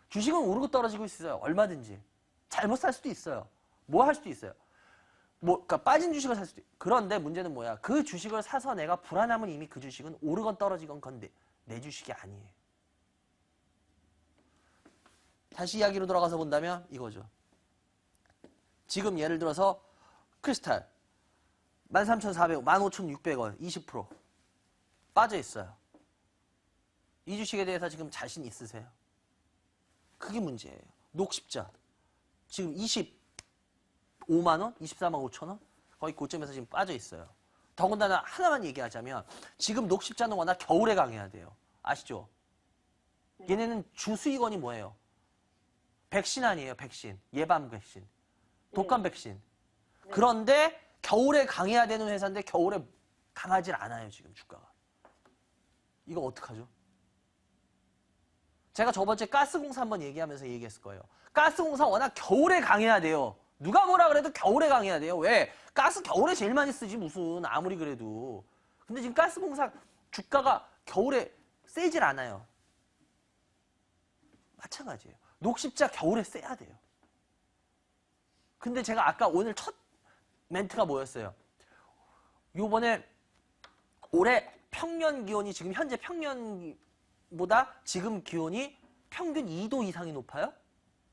Speaker 1: 주식은 오르고 떨어지고 있어요. 얼마든지. 잘못 살 수도 있어요. 뭐 할 수도 있어요. 그러니까 빠진 주식을 살 수도 있어요. 그런데 문제는 뭐야? 그 주식을 사서 내가 불안하면 이미 그 주식은 오르건 떨어지건 건데 내 주식이 아니에요. 다시 이야기로 돌아가서 본다면 이거죠. 지금 예를 들어서 크리스탈 13,400원, 15,600원, 20% 빠져 있어요. 이 주식에 대해서 지금 자신 있으세요? 그게 문제예요. 녹십자 지금 25만 원, 24만 5천 원 거의 고점에서 지금 빠져 있어요. 더군다나 하나만 얘기하자면 지금 녹십자는 워낙 겨울에 강해야 돼요. 아시죠? 얘네는 주 수익원이 뭐예요? 백신 아니에요, 백신. 예방 백신. 독감 백신. 그런데 겨울에 강해야 되는 회사인데 겨울에 강하질 않아요, 지금 주가가. 이거 어떡하죠? 제가 저번주에 가스공사 한번 얘기하면서 얘기했을 거예요. 가스공사 워낙 겨울에 강해야 돼요. 누가 뭐라 그래도 겨울에 강해야 돼요. 왜? 가스 겨울에 제일 많이 쓰지 무슨 아무리 그래도. 근데 지금 가스공사 주가가 겨울에 세질 않아요. 마찬가지예요. 녹십자 겨울에 세야 돼요. 근데 제가 아까 오늘 첫 멘트가 뭐였어요? 요번에 올해 평년 기온이 지금 현재 평년보다 지금 기온이 평균 2도 이상이 높아요?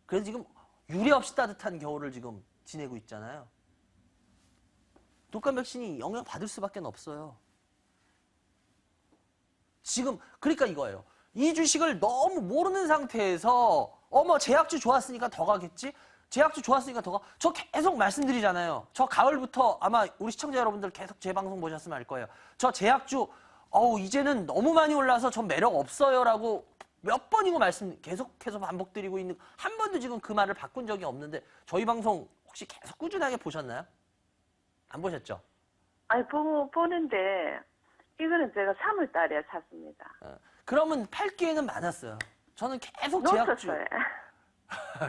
Speaker 1: 그래서 지금 유례 없이 따뜻한 겨울을 지금 지내고 있잖아요. 독감 백신이 영향 받을 수밖에 없어요. 지금 그러니까 이거예요. 이 주식을 너무 모르는 상태에서 제약주 좋았으니까 더 가겠지? 제약주 좋았으니까 더 가. 저 계속 말씀드리잖아요. 저 가을부터 아마 우리 시청자 여러분들 계속 제 방송 보셨으면 알 거예요. 저 제약주 이제는 너무 많이 올라서 전 매력 없어요라고 몇 번이고 계속해서 반복드리고 있는 한 번도 지금 그 말을 바꾼 적이 없는데 저희 방송 혹시 계속 꾸준하게 보셨나요? 안 보셨죠?
Speaker 3: 보는데 이거는 제가 3월 달에 샀습니다.
Speaker 1: 그러면 팔 기회는 많았어요. 저는 계속 제약주.
Speaker 3: 놓쳤어요.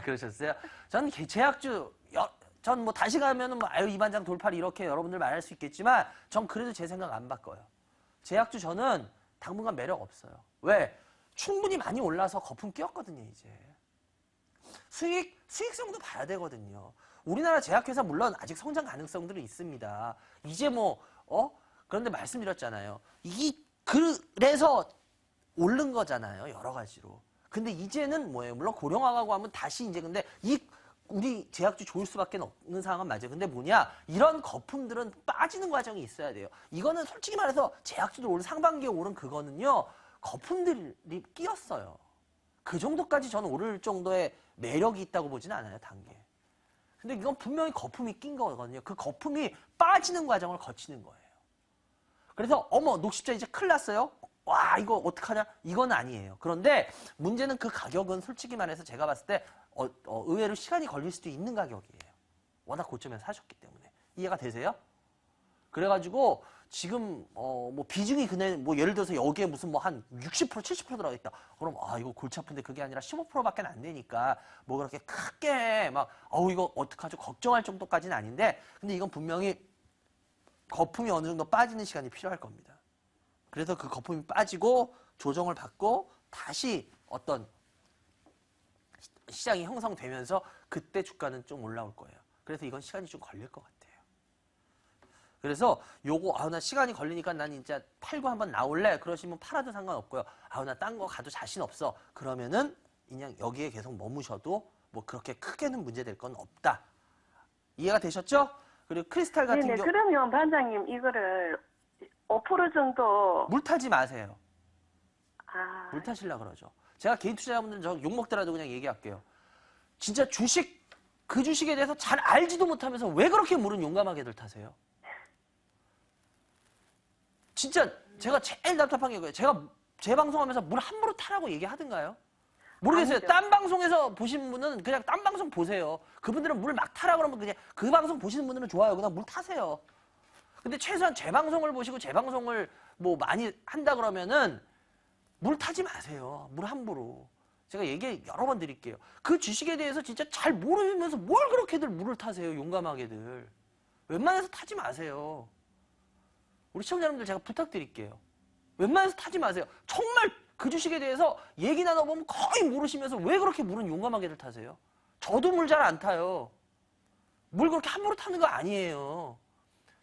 Speaker 1: 그러셨어요? 저는 제약주, 전 뭐 다시 가면은 이 반장 돌팔이 이렇게 여러분들 말할 수 있겠지만 전 그래도 제 생각 안 바꿔요. 제약주 저는 당분간 매력 없어요. 왜? 충분히 많이 올라서 거품 끼었거든요, 이제. 수익성도 봐야 되거든요. 우리나라 제약회사 물론 아직 성장 가능성들은 있습니다. 이제 그런데 말씀드렸잖아요. 그래서 오른 거잖아요, 여러 가지로. 근데 이제는 뭐예요? 물론 고령화가고 하면 다시 이제 근데 우리 제약주 좋을 수밖에 없는 상황은 맞아요. 근데 뭐냐? 이런 거품들은 빠지는 과정이 있어야 돼요. 이거는 솔직히 말해서 제약주들 오늘 상반기에 오른 그거는요. 거품들이 끼었어요. 그 정도까지 저는 오를 정도의 매력이 있다고 보지는 않아요, 단계. 근데 이건 분명히 거품이 낀 거거든요. 그 거품이 빠지는 과정을 거치는 거예요. 그래서 녹십자 이제 큰일 났어요. 와, 이거 어떡하냐? 이건 아니에요. 그런데 문제는 그 가격은 솔직히 말해서 제가 봤을 때 의외로 시간이 걸릴 수도 있는 가격이에요. 워낙 고점에서 사셨기 때문에. 이해가 되세요? 그래가지고 지금 비중이 그냥 예를 들어서 여기에 무슨 한 60% 70% 들어가 있다. 그럼 이거 골치 아픈데 그게 아니라 15%밖에 안 되니까 그렇게 크게 이거 어떡하죠? 걱정할 정도까지는 아닌데 근데 이건 분명히 거품이 어느 정도 빠지는 시간이 필요할 겁니다. 그래서 그 거품이 빠지고 조정을 받고 다시 어떤 시장이 형성되면서 그때 주가는 좀 올라올 거예요. 그래서 이건 시간이 좀 걸릴 것 같아요. 그래서 요거 나 시간이 걸리니까 난 진짜 팔고 한번 나올래 그러시면 팔아도 상관없고요. 나 딴 거 가도 자신 없어 그러면은 그냥 여기에 계속 머무셔도 그렇게 크게는 문제될 건 없다. 이해가 되셨죠? 그리고 크리스탈 같은
Speaker 3: 네네. 그러면 반장님 이거를 5% 정도
Speaker 1: 물 타지 마세요. 물
Speaker 3: 아,
Speaker 1: 타시려고 그러죠. 제가 개인 투자자분들 저 욕먹더라도 그냥 얘기할게요. 진짜 그 주식에 대해서 잘 알지도 못하면서 왜 그렇게 물은 용감하게들 타세요? 진짜 제가 제일 답답한 게 그거예요. 제가 제 방송하면서 물 함부로 타라고 얘기하든가요? 모르겠어요.
Speaker 3: 아니죠.
Speaker 1: 딴 방송에서 보신 분은 그냥 딴 방송 보세요. 그분들은 물 막 타라 그러면 그냥 그 방송 보시는 분들은 좋아요. 그냥 물 타세요. 근데 최소한 제 방송을 보시고 제 방송을 많이 한다 그러면은 물 타지 마세요. 물 함부로. 제가 얘기 여러 번 드릴게요. 그 주식에 대해서 진짜 잘 모르면서 뭘 그렇게들 물을 타세요. 용감하게들. 웬만해서 타지 마세요. 우리 시청자 여러분들 제가 부탁드릴게요. 웬만해서 타지 마세요. 정말 그 주식에 대해서 얘기 나눠보면 거의 모르시면서 왜 그렇게 물은 용감하게들 타세요? 저도 물 잘 안 타요. 물 그렇게 함부로 타는 거 아니에요.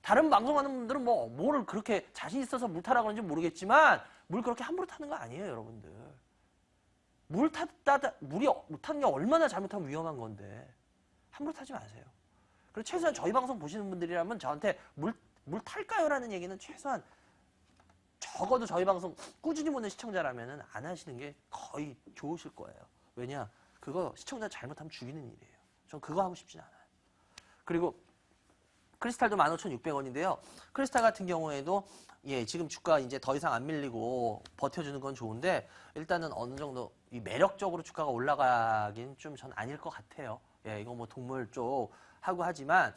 Speaker 1: 다른 방송하는 분들은 뭐를 그렇게 자신 있어서 물 타라고 하는지 모르겠지만 물 그렇게 함부로 타는 거 아니에요, 여러분들. 물이 타는 게 얼마나 잘못하면 위험한 건데 함부로 타지 마세요. 그리고 최소한 저희 방송 보시는 분들이라면 저한테 물 탈까요? 라는 얘기는 최소한 적어도 저희 방송 꾸준히 보는 시청자라면 안 하시는 게 거의 좋으실 거예요. 왜냐? 그거 시청자 잘못하면 죽이는 일이에요. 전 그거 하고 싶진 않아요. 그리고 크리스탈도 15,600원인데요. 크리스탈 같은 경우에도 지금 주가 이제 더 이상 안 밀리고 버텨주는 건 좋은데 일단은 어느 정도 이 매력적으로 주가가 올라가긴 좀 전 아닐 것 같아요. 이거 동물 쪽 하고 하지만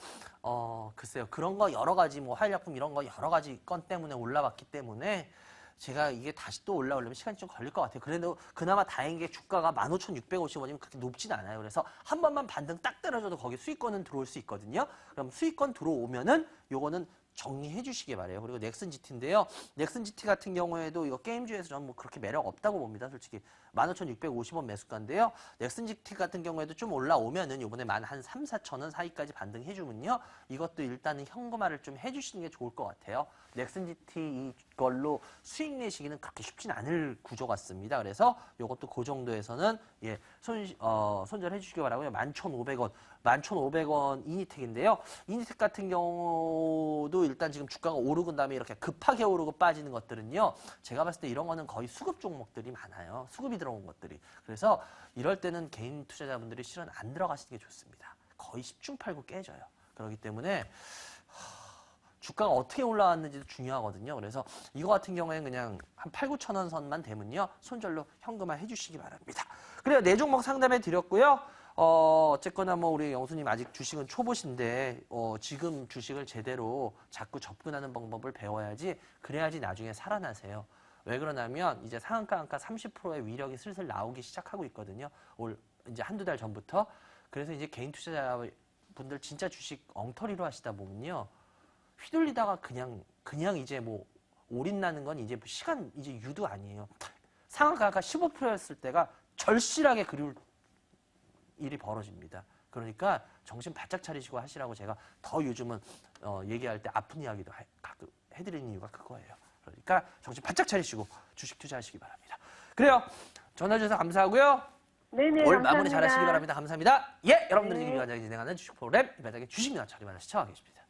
Speaker 1: 글쎄요. 그런 거 여러 가지 화학약품 이런 거 여러 가지 건 때문에 올라왔기 때문에 제가 이게 다시 또 올라오려면 시간이 좀 걸릴 것 같아요. 그래도 그나마 다행인 게 주가가 15,650원이면 그렇게 높진 않아요. 그래서 한 번만 반등 딱 때려줘도 거기 수익권은 들어올 수 있거든요. 그럼 수익권 들어오면은 요거는 정리해 주시기 바래요. 그리고 넥슨 GT인데요. 넥슨 GT 같은 경우에도 이거 게임주에서 저는 그렇게 매력 없다고 봅니다. 솔직히 15,650원 매수가인데요. 넥슨 GT 같은 경우에도 좀 올라오면은 요번에 한 3, 4천원 사이까지 반등해 주면요. 이것도 일단은 현금화를 좀 해주시는 게 좋을 것 같아요. 넥슨 GT 이걸로 수익 내시기는 그렇게 쉽진 않을 구조 같습니다. 그래서 요것도 그 정도에서는 손절해 주시기 바라고요. 11,500원. 11,500원 이니텍인데요. 이니텍 같은 경우도 일단 지금 주가가 오르고 다음에 이렇게 급하게 오르고 빠지는 것들은요. 제가 봤을 때 이런 거는 거의 수급 종목들이 많아요. 수급이 들어온 것들이. 그래서 이럴 때는 개인 투자자분들이 실은 안 들어가시는 게 좋습니다. 거의 10중 8구 깨져요. 그렇기 때문에 주가가 어떻게 올라왔는지도 중요하거든요. 그래서 이거 같은 경우에는 그냥 한 8, 9천 원 선만 되면요. 손절로 현금화 해주시기 바랍니다. 그래요. 네 종목 상담해 드렸고요. 어쨌거나 우리 영수님 아직 주식은 초보신데 지금 주식을 제대로 자꾸 접근하는 방법을 배워야지 그래야지 나중에 살아나세요. 왜 그러냐면 이제 상한가 한가 30%의 위력이 슬슬 나오기 시작하고 있거든요. 이제 한두 달 전부터. 그래서 이제 개인 투자자분들 진짜 주식 엉터리로 하시다 보면요. 휘둘리다가 그냥 이제 올인 나는 건 이제 시간 이제 유도 아니에요. 상한가가 15%였을 때가 절실하게 그리울 일이 벌어집니다. 그러니까 정신 바짝 차리시고 하시라고 제가 더 요즘은 얘기할 때 아픈 이야기도 가끔 해드리는 이유가 그거예요. 그러니까 정신 바짝 차리시고 주식 투자하시기 바랍니다. 그래요. 전화 주셔서 감사하고요.
Speaker 3: 네네,
Speaker 1: 올
Speaker 3: 감사합니다.
Speaker 1: 마무리 잘하시기 바랍니다. 감사합니다. 예, 여러분들이
Speaker 3: 네.
Speaker 1: 지금 이 바닥에 진행하는 주식 프로그램 이 바닥에 주식이나 자리마다 시청하고 계십니다.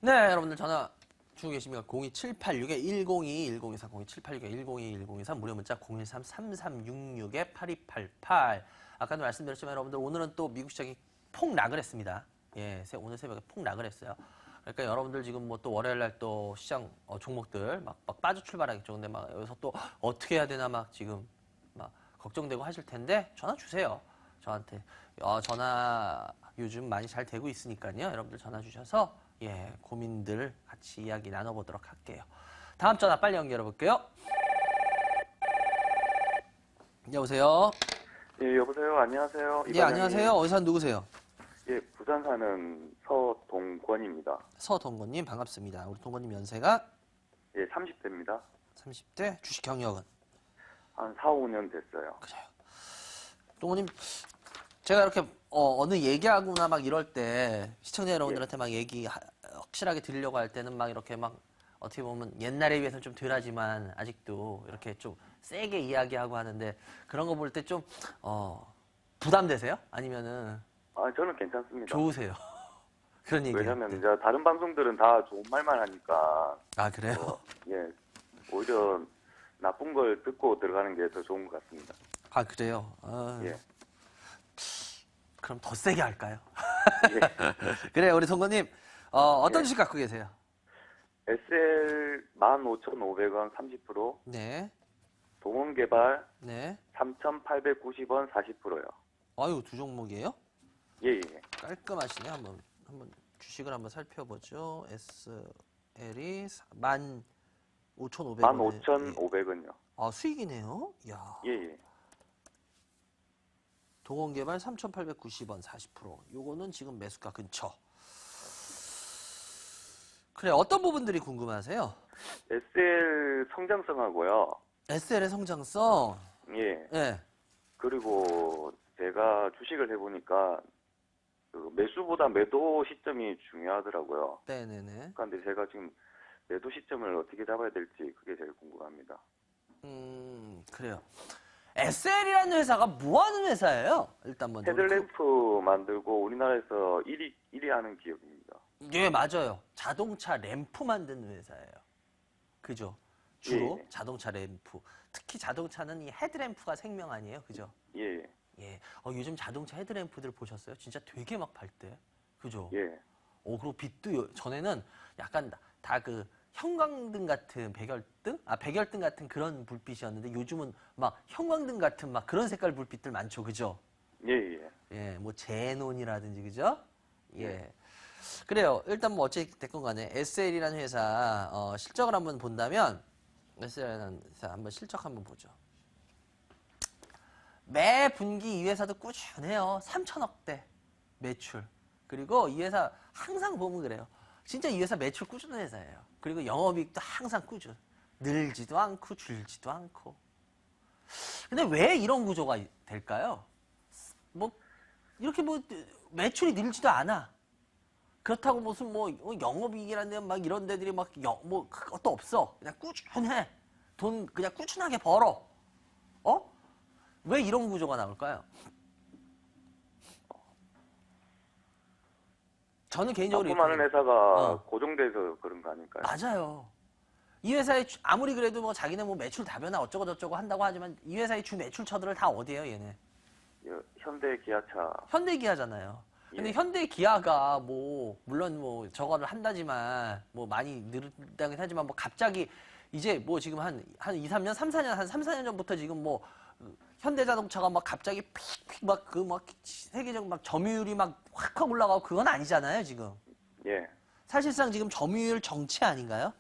Speaker 1: 네, 여러분들 전화 주고 계십니까? 02786-1022-1023, 02786-1022-1023, 무료 문자 013-3366-8288. 아까도 말씀드렸지만 여러분들 오늘은 또 미국 시장이 폭락을 했습니다. 예, 오늘 새벽에 폭락을 했어요. 그러니까 여러분들 지금 뭐 또 월요일 날 또 시장 종목들 막 빠져 출발하겠죠. 근데 막 여기서 또 어떻게 해야 되나 막 지금 막 걱정되고 하실 텐데 전화 주세요. 저한테. 전화 요즘 많이 잘 되고 있으니까요. 여러분들 전화 주셔서 예, 고민들 같이 이야기 나눠보도록 할게요. 다음 전화 빨리 연결해 볼게요. 여보세요?
Speaker 4: 예, 여보세요. 안녕하세요.
Speaker 1: 예, 안녕하세요. 어디서 사는 누구세요?
Speaker 4: 예, 부산 사는 서동권입니다.
Speaker 1: 서동건님 반갑습니다. 우리 동건님 연세가
Speaker 4: 예, 30대입니다.
Speaker 1: 30대, 주식 경력은?
Speaker 4: 한 4, 5년 됐어요.
Speaker 1: 그래요. 동건님, 제가 이렇게 어느 얘기하거나 막 이럴 때 시청자 여러분들한테 막 얘기 확실하게 드리려고 할 때는 막 이렇게 막 어떻게 보면 옛날에 비해서는 좀 덜하지만 아직도 이렇게 좀 세게 이야기하고 하는데 그런 거 볼 때 좀 부담되세요? 아니면은
Speaker 4: 아, 저는 괜찮습니다.
Speaker 1: 좋으세요? 그런 얘기.
Speaker 4: 왜냐면 이제 다른 방송들은 다 좋은 말만 하니까
Speaker 1: 아, 그래요?
Speaker 4: 예, 오히려 나쁜 걸 듣고 들어가는 게 더 좋은 것 같습니다.
Speaker 1: 아, 그래요? 아,
Speaker 4: 예.
Speaker 1: 그럼 더 세게 할까요?
Speaker 4: 예.
Speaker 1: 그래요, 우리 동건님. 어떤
Speaker 4: 예.
Speaker 1: 주식 갖고 계세요?
Speaker 4: SL 15,500원 30%,
Speaker 1: 네,
Speaker 4: 동원개발
Speaker 1: 네.
Speaker 4: 3,890원 40%요.
Speaker 1: 아유, 두 종목이에요?
Speaker 4: 예, 예.
Speaker 1: 깔끔하시네. 한번 주식을 한번 살펴보죠. SL이 15,500원.
Speaker 4: 15,500원요.
Speaker 1: 아, 수익이네요. 야.
Speaker 4: 예, 예.
Speaker 1: 동원개발 3,890원 40%. 요거는 지금 매수가 근처. 그래, 어떤 부분들이 궁금하세요?
Speaker 4: SL 성장성하고요.
Speaker 1: SL의 성장성.
Speaker 4: 예.
Speaker 1: 예.
Speaker 4: 그리고 제가 주식을 해보니까 그 매수보다 매도 시점이 중요하더라고요.
Speaker 1: 네네네.
Speaker 4: 그런데 제가 지금 매도 시점을 어떻게 잡아야 될지 그게 제일 궁금합니다.
Speaker 1: 그래요. SL이라는 회사가 뭐 하는 회사예요? 일단 먼저.
Speaker 4: 헤드램프 만들고 우리나라에서 1위 하는 기업입니다.
Speaker 1: 예, 맞아요. 자동차 램프 만드는 회사예요. 그죠? 주로
Speaker 4: 예.
Speaker 1: 자동차 램프. 특히 자동차는 이 헤드램프가 생명 아니에요? 그죠?
Speaker 4: 예,
Speaker 1: 예. 요즘 자동차 헤드램프들 보셨어요? 진짜 되게 막 밝대. 그죠?
Speaker 4: 예,
Speaker 1: 그리고 빛도 전에는 약간 다 그 형광등 같은 백열등? 백열등 같은 그런 불빛이었는데 요즘은 막 형광등 같은 막 그런 색깔 불빛들 많죠. 그죠?
Speaker 4: 예, 예.
Speaker 1: 예, 뭐 제논이라든지 그죠? 예.
Speaker 4: 네.
Speaker 1: 그래요. 일단 뭐 어찌 됐건 간에 SL이라는 회사 실적을 한번 본다면 SL이라는 회사 한번 실적 한번 보죠. 매 분기 이 회사도 꾸준해요. 3천억대 매출. 그리고 이 회사 항상 보면 그래요. 진짜 이 회사 매출 꾸준한 회사예요. 그리고 영업이익도 항상 꾸준. 늘지도 않고 줄지도 않고. 근데 왜 이런 구조가 될까요? 뭐 이렇게 뭐 매출이 늘지도 않아. 그렇다고 무슨 뭐 영업이익이라는 막 이런 데들이 막 뭐 그것도 없어. 그냥 꾸준해. 돈 그냥 꾸준하게 벌어. 왜 이런 구조가 나올까요? 저는 개인적으로
Speaker 4: 납품하는
Speaker 1: 이렇게
Speaker 4: 회사가 고정돼서 그런 거 아닐까요?
Speaker 1: 맞아요. 이 회사의 아무리 그래도 뭐 자기네 뭐 매출 다변화 어쩌고 저쩌고 한다고 하지만 이 회사의 주 매출처들을 다 어디예요, 얘네?
Speaker 4: 현대 기아차.
Speaker 1: 현대기아잖아요. 근데
Speaker 4: 예.
Speaker 1: 현대기아가 뭐 물론 뭐 저거를 한다지만 뭐 많이 늘다긴 하지만 뭐 갑자기 이제 뭐 지금 한 2, 3년, 3, 4년 전부터 지금 뭐 현대자동차가 막 갑자기 픽픽 막 그 막 세계적 막 점유율이 막 확 올라가고 그건 아니잖아요, 지금.
Speaker 4: 예.
Speaker 1: 사실상 지금 점유율 정체 아닌가요?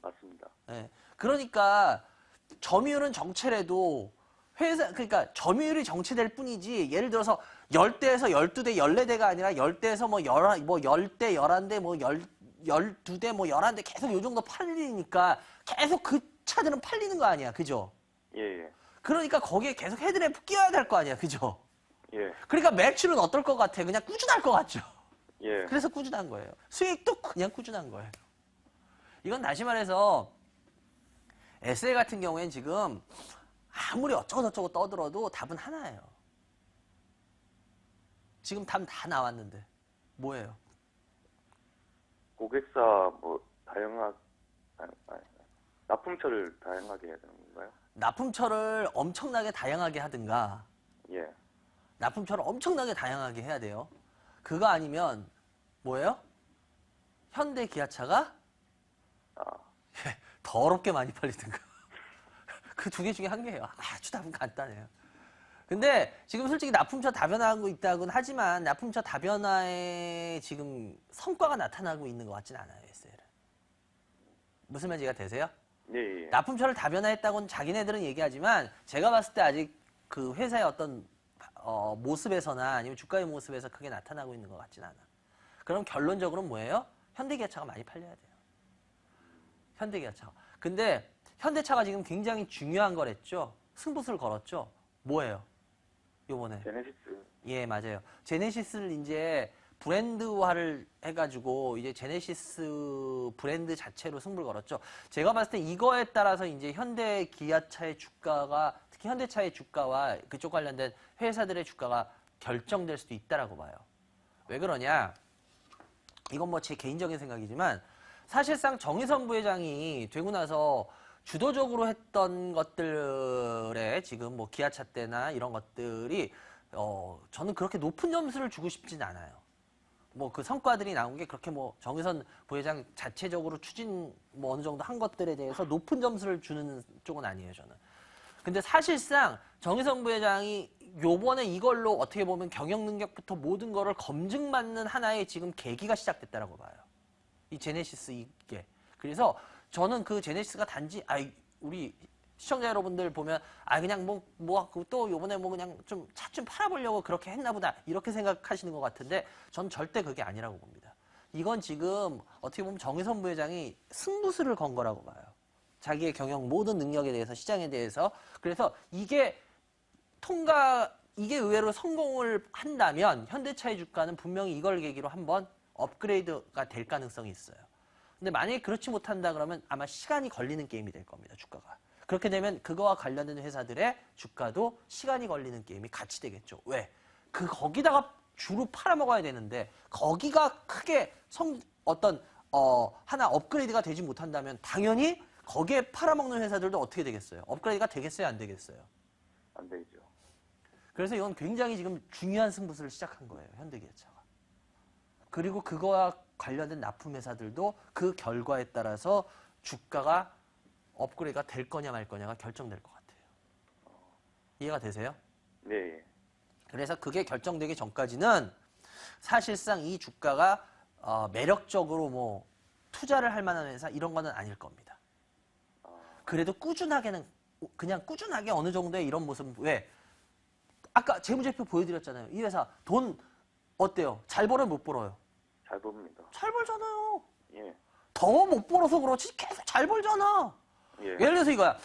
Speaker 4: 맞습니다.
Speaker 1: 예. 그러니까 점유율은 정체라도 그러니까 점유율이 정체될 뿐이지 예를 들어서 10대에서 12대, 14대가 아니라 10대에서 뭐 10대, 11대, 뭐 12대, 뭐 11대 계속 요 정도 팔리니까 계속 그 차들은 팔리는 거 아니야. 그죠?
Speaker 4: 예, 예.
Speaker 1: 그러니까 거기에 계속 헤드램프 끼워야 될 거 아니야. 그죠?
Speaker 4: 예,
Speaker 1: 그러니까 매출은 어떨 것 같아? 그냥 꾸준할 것 같죠?
Speaker 4: 예.
Speaker 1: 그래서 꾸준한 거예요. 수익도 그냥 꾸준한 거예요. 이건 다시 말해서 SL 같은 경우엔 지금 아무리 어쩌고저쩌고 떠들어도 답은 하나예요. 지금 답 다 나왔는데 뭐예요?
Speaker 4: 고객사 뭐 납품처를 다양하게 해야 되는 건가요?
Speaker 1: 납품처를 엄청나게 다양하게 하든가
Speaker 4: 예.
Speaker 1: 납품처를 엄청나게 다양하게 해야 돼요. 그거 아니면 뭐예요? 현대 기아차가
Speaker 4: 아,
Speaker 1: 더럽게 많이 팔리든가. 그 두 개 중에 한 개예요. 아주 답은 간단해요. 근데 지금 솔직히 납품처 다변화하고 있다고는 하지만 납품처 다변화에 지금 성과가 나타나고 있는 것 같진 않아요. SL은. 무슨 말인지 이해가 되세요?
Speaker 4: 예, 예.
Speaker 1: 납품처를 다변화했다고는 자기네들은 얘기하지만 제가 봤을 때 아직 그 회사의 어떤 모습에서나 아니면 주가의 모습에서 크게 나타나고 있는 것 같진 않아. 그럼 결론적으로는 뭐예요? 현대기아차가 많이 팔려야 돼요. 현대기아차가. 근데 현대차가 지금 굉장히 중요한 거랬죠. 승부수를 걸었죠. 뭐예요? 요번에.
Speaker 4: 제네시스.
Speaker 1: 예, 맞아요. 제네시스를 이제 브랜드화를 해가지고 이제 제네시스 브랜드 자체로 승부를 걸었죠. 제가 봤을 때 이거에 따라서 이제 현대 기아차의 주가가 특히 현대차의 주가와 그쪽 관련된 회사들의 주가가 결정될 수도 있다라고 봐요. 왜 그러냐? 이건 뭐 제 개인적인 생각이지만 사실상 정의선 부회장이 되고 나서 주도적으로 했던 것들에 지금 뭐 기아차 때나 이런 것들이 저는 그렇게 높은 점수를 주고 싶진 않아요. 뭐 그 성과들이 나온 게 그렇게 뭐 정의선 부회장 자체적으로 추진 뭐 어느 정도 한 것들에 대해서 높은 점수를 주는 쪽은 아니에요, 저는. 근데 사실상 정의선 부회장이 요번에 이걸로 어떻게 보면 경영 능력부터 모든 거를 검증받는 하나의 지금 계기가 시작됐다라고 봐요. 이 제네시스 이게. 그래서 저는 그 제네시스가 단지 우리 시청자 여러분들 보면 그냥 또 요번에 뭐 그냥 좀 차 좀 팔아보려고 그렇게 했나 보다 이렇게 생각하시는 것 같은데 전 절대 그게 아니라고 봅니다. 이건 지금 어떻게 보면 정의선 부회장이 승부수를 건 거라고 봐요. 자기의 경영 모든 능력에 대해서 시장에 대해서. 그래서 이게 의외로 성공을 한다면 현대차의 주가는 분명히 이걸 계기로 한번 업그레이드가 될 가능성이 있어요. 근데 만약에 그렇지 못한다 그러면 아마 시간이 걸리는 게임이 될 겁니다. 주가가. 그렇게 되면 그거와 관련된 회사들의 주가도 시간이 걸리는 게임이 같이 되겠죠. 왜? 거기다가 주로 팔아먹어야 되는데 거기가 크게 하나 업그레이드가 되지 못한다면 당연히 거기에 팔아먹는 회사들도 어떻게 되겠어요? 업그레이드가 되겠어요? 안 되겠어요?
Speaker 4: 안 되죠.
Speaker 1: 그래서 이건 굉장히 지금 중요한 승부수를 시작한 거예요. 현대기아차가. 그리고 그거와 관련된 납품 회사들도 그 결과에 따라서 주가가 업그레이드가 될 거냐 말 거냐가 결정될 것 같아요. 이해가 되세요?
Speaker 4: 네.
Speaker 1: 그래서 그게 결정되기 전까지는 사실상 이 주가가 매력적으로 뭐 투자를 할 만한 회사 이런 거는 아닐 겁니다. 그래도 그냥 꾸준하게 어느 정도의 이런 모습. 왜? 아까 재무제표 보여드렸잖아요. 이 회사 돈 어때요? 잘 벌어요? 못 벌어요?
Speaker 4: 잘 봅니다.
Speaker 1: 잘 벌잖아요.
Speaker 4: 예.
Speaker 1: 더 못 벌어서 그렇지 계속 잘 벌잖아.
Speaker 4: 예.
Speaker 1: 예를 들어서 이거야.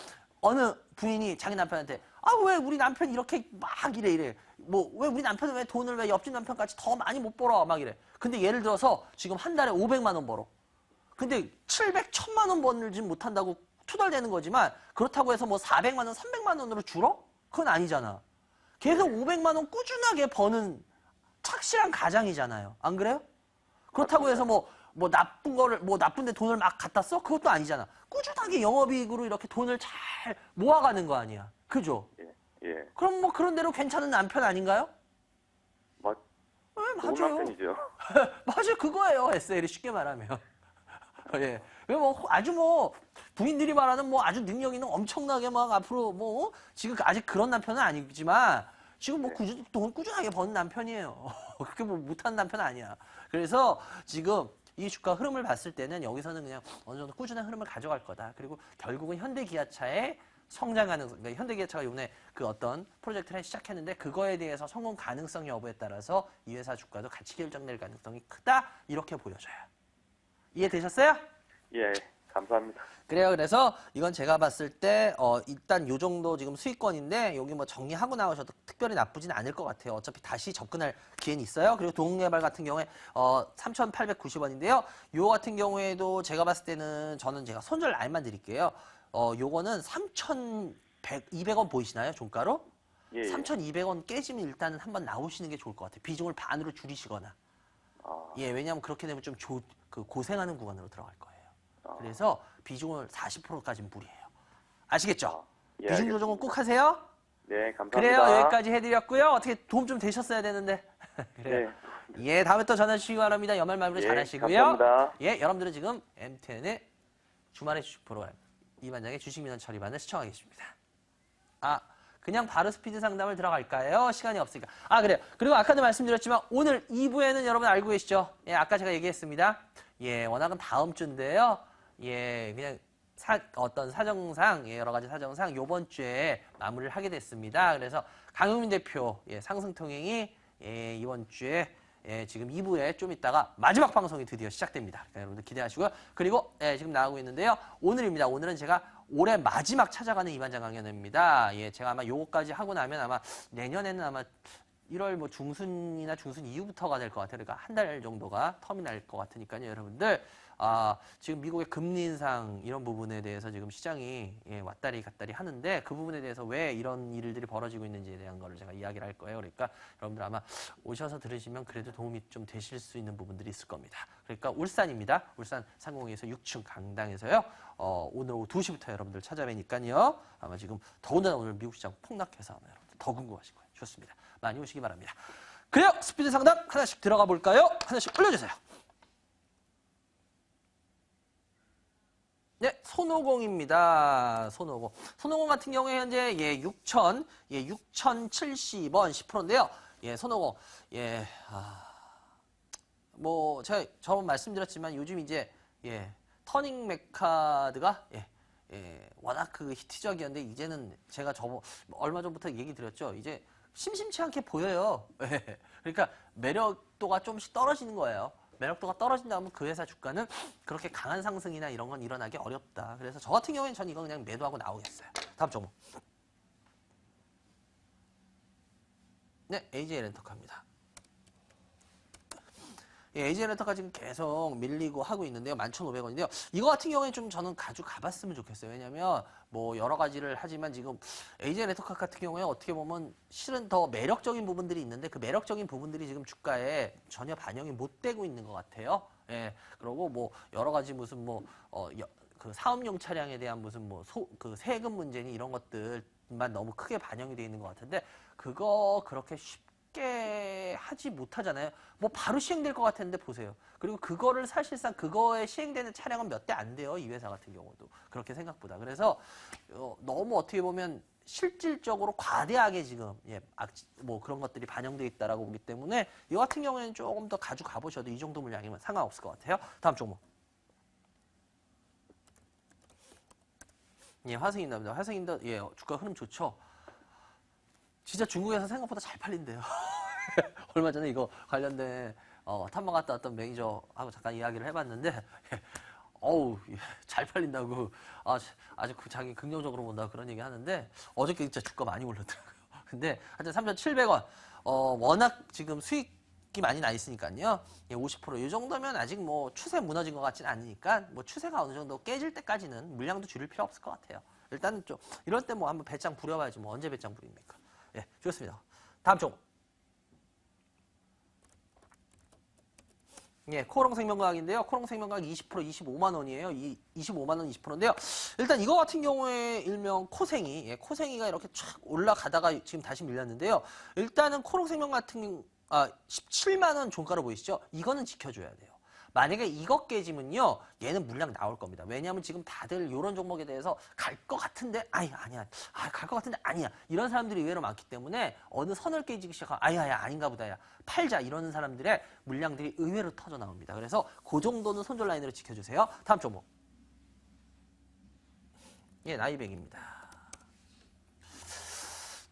Speaker 1: 어느 부인이 자기 남편한테 왜 우리 남편이 이렇게 막 이래. 뭐 왜 우리 남편은 왜 돈을 왜 옆집 남편까지 더 많이 못 벌어 막 이래. 근데 예를 들어서 지금 한 달에 500만 원 벌어. 근데 700, 1000만 원 벌지 못한다고 투덜대는 거지만 그렇다고 해서 뭐 400만 원, 300만 원으로 줄어? 그건 아니잖아. 계속 500만 원 꾸준하게 버는 착실한 가장이잖아요. 안 그래요? 그렇다고 해서 나쁜데 돈을 막 갖다 써? 그것도 아니잖아. 꾸준하게 영업이익으로 이렇게 돈을 잘 모아가는 거 아니야. 그죠?
Speaker 4: 예.
Speaker 1: 그럼 뭐 그런 대로 괜찮은 남편 아닌가요?
Speaker 4: 좋은
Speaker 1: 맞아요.
Speaker 4: 남편이죠.
Speaker 1: 맞아요. 그거예요. SL이 쉽게 말하면. 예. 부인들이 말하는 아주 능력 있는 엄청나게 막 앞으로 지금 아직 그런 남편은 아니지만 지금 뭐
Speaker 4: 네.
Speaker 1: 돈 꾸준하게 버는 남편이에요. 그렇게 뭐 못하는 남편 아니야. 그래서 지금 이 주가 흐름을 봤을 때는 여기서는 그냥 어느 정도 꾸준한 흐름을 가져갈 거다. 그리고 결국은 현대기아차의 성장 가능성, 그러니까 현대기아차가 이번에 그 어떤 프로젝트를 시작했는데 그거에 대해서 성공 가능성 여부에 따라서 이 회사 주가도 같이 결정될 가능성이 크다. 이렇게 보여져요. 이해되셨어요?
Speaker 4: 예, 감사합니다.
Speaker 1: 그래요. 그래서 이건 제가 봤을 때 일단 요 정도 지금 수익권인데 여기 뭐 정리하고 나오셔도 특별히 나쁘진 않을 것 같아요. 어차피 다시 접근할 기회는 있어요. 그리고 동개발 같은 경우에 3,890원인데요. 요 같은 경우에도 제가 봤을 때는 제가 손절 라인만 드릴게요. 요거는 3,200원 보이시나요? 종가로?
Speaker 4: 예, 예.
Speaker 1: 3,200원 깨지면 일단은 한번 나오시는 게 좋을 것 같아요. 비중을 반으로 줄이시거나.
Speaker 4: 아,
Speaker 1: 예, 왜냐하면 그렇게 되면 좀 고생하는 구간으로 들어갈 거예요. 그래서 비중을 40%까지는 무리해요. 아시겠죠?
Speaker 4: 예,
Speaker 1: 비중 조정은 꼭 하세요.
Speaker 4: 네, 감사합니다.
Speaker 1: 그래요. 여기까지 해드렸고요. 어떻게 도움 좀 되셨어야 되는데. 그래요. 예, 다음에 또 전화 주시기 바랍니다. 연말 마무리
Speaker 4: 예,
Speaker 1: 잘 하시고요.
Speaker 4: 감사합니다.
Speaker 1: 예, 여러분들은 지금 MTN의 주말의 주식 프로그램 이반장의 주식민원 처리반을 시청하고 계십니다. 그냥 바로 스피드 상담을 들어갈까요? 시간이 없으니까. 그래요. 그리고 아까도 말씀드렸지만 오늘 2부에는 여러분 알고 계시죠? 예, 아까 제가 얘기했습니다. 예, 워낙은 다음 주인데요. 예, 그냥 어떤 사정상, 예, 여러 가지 사정상 요번 주에 마무리를 하게 됐습니다. 그래서 강용민 대표, 예, 상승통행이 예, 이번 주에 예, 지금 2부에 좀 있다가 마지막 방송이 드디어 시작됩니다. 그러니까 여러분들 기대하시고요. 그리고 예, 지금 나오고 있는데요. 오늘입니다. 오늘은 제가 올해 마지막 찾아가는 이반장 강연입니다. 예, 제가 아마 요거까지 하고 나면 아마 내년에는 아마 1월 뭐 중순이나 중순 이후부터가 될 것 같아요. 그러니까 한 달 정도가 텀이 날 것 같으니까요. 여러분들 지금 미국의 금리 인상 이런 부분에 대해서 지금 시장이 예, 왔다리 갔다리 하는데 그 부분에 대해서 왜 이런 일들이 벌어지고 있는지에 대한 거를 제가 이야기를 할 거예요. 그러니까 여러분들 아마 오셔서 들으시면 그래도 도움이 좀 되실 수 있는 부분들이 있을 겁니다. 그러니까 울산입니다. 울산 상공에서 6층 강당에서요. 오늘 오후 2시부터 여러분들 찾아뵈니까요. 아마 지금 더군다나 오늘 미국 시장 폭락해서 아마 여러분들 더 궁금하실 거예요. 좋습니다. 많이 오시기 바랍니다. 그래요. 스피드 상담 하나씩 들어가 볼까요? 하나씩 올려주세요. 네, 손오공입니다. 손오공. 손오공 같은 경우에 현재 예, 6,070원 10%인데요. 예, 손오공. 예, 뭐 제가 저번 말씀드렸지만 요즘 이제 예, 터닝 메카드가 워낙 그 히트적이었는데 이제는 제가 얼마 전부터 얘기 드렸죠. 이제 심심치 않게 보여요. 예. 그러니까 매력도가 조금씩 떨어지는 거예요. 매력도가 떨어진다면 그 회사 주가는 그렇게 강한 상승이나 이런 건 일어나기 어렵다. 그래서 저 같은 경우에는 전 이거 그냥 매도하고 나오겠어요. 다음 종목. 네, AJ 렌터카입니다. 예, AJ 렌터카 지금 계속 밀리고 하고 있는데요. 11,500원인데요. 이거 같은 경우에 좀 저는 가봤으면 좋겠어요. 왜냐면 뭐 여러 가지를 하지만 지금 AJ 렌터카 같은 경우에 어떻게 보면 실은 더 매력적인 부분들이 있는데 그 매력적인 부분들이 지금 주가에 전혀 반영이 못 되고 있는 것 같아요. 예, 그리고 뭐 여러 가지 무슨 그 사업용 차량에 대한 무슨 그 세금 문제니 이런 것들만 너무 크게 반영이 돼 있는 것 같은데 그거 그렇게 쉽게 하지 못하잖아요. 뭐 바로 시행될 것 같았는데 보세요. 그리고 그거를 사실상 그거에 시행되는 차량은 몇 대 안 돼요. 이 회사 같은 경우도. 그렇게 생각보다. 그래서 너무 어떻게 보면 실질적으로 과대하게 지금 뭐 그런 것들이 반영돼 있다라고 보기 때문에 이 같은 경우에는 조금 더 가지고 가보셔도 이 정도 물량이면 상관없을 것 같아요. 다음 종목. 예, 화성인더입니다. 화성인더 예, 주가 흐름 좋죠. 진짜 중국에서 생각보다 잘 팔린대요. 얼마 전에 이거 관련된 탐방 갔다 왔던 매니저하고 잠깐 이야기를 해봤는데 어우 잘 팔린다고 아주 자기 긍정적으로 본다고 그런 얘기 하는데 어저께 진짜 주가 많이 올랐더라고요. 근데 하여튼 3,700원 워낙 지금 수익이 많이 나 있으니까요. 예, 50%이 정도면 아직 뭐 추세 무너진 것 같지는 않으니까 뭐 추세가 어느 정도 깨질 때까지는 물량도 줄일 필요 없을 것 같아요. 일단 좀 이럴 때 뭐 한번 배짱 부려봐야지 뭐 언제 배짱 부립니까? 예, 좋습니다. 다음 종목. 예, 코롱생명과학인데요. 코롱생명과학 20% 25만 원이에요. 25만 원 20%인데요. 일단 이거 같은 경우에 일명 코생이, 예, 코생이가 이렇게 쫙 올라가다가 지금 다시 밀렸는데요. 일단은 코롱생명 같은 17만 원 종가로 보이시죠? 이거는 지켜줘야 돼요. 만약에 이거 깨지면요, 얘는 물량 나올 겁니다. 왜냐하면 지금 다들 이런 종목에 대해서 갈 것 같은데, 아니야. 갈 것 같은데, 아니야. 이런 사람들이 의외로 많기 때문에 어느 선을 깨지기 시작하면, 아닌가 보다야. 팔자, 이러는 사람들의 물량들이 의외로 터져 나옵니다. 그래서 그 정도는 손절 라인으로 지켜주세요. 다음 종목. 예, 나이백입니다.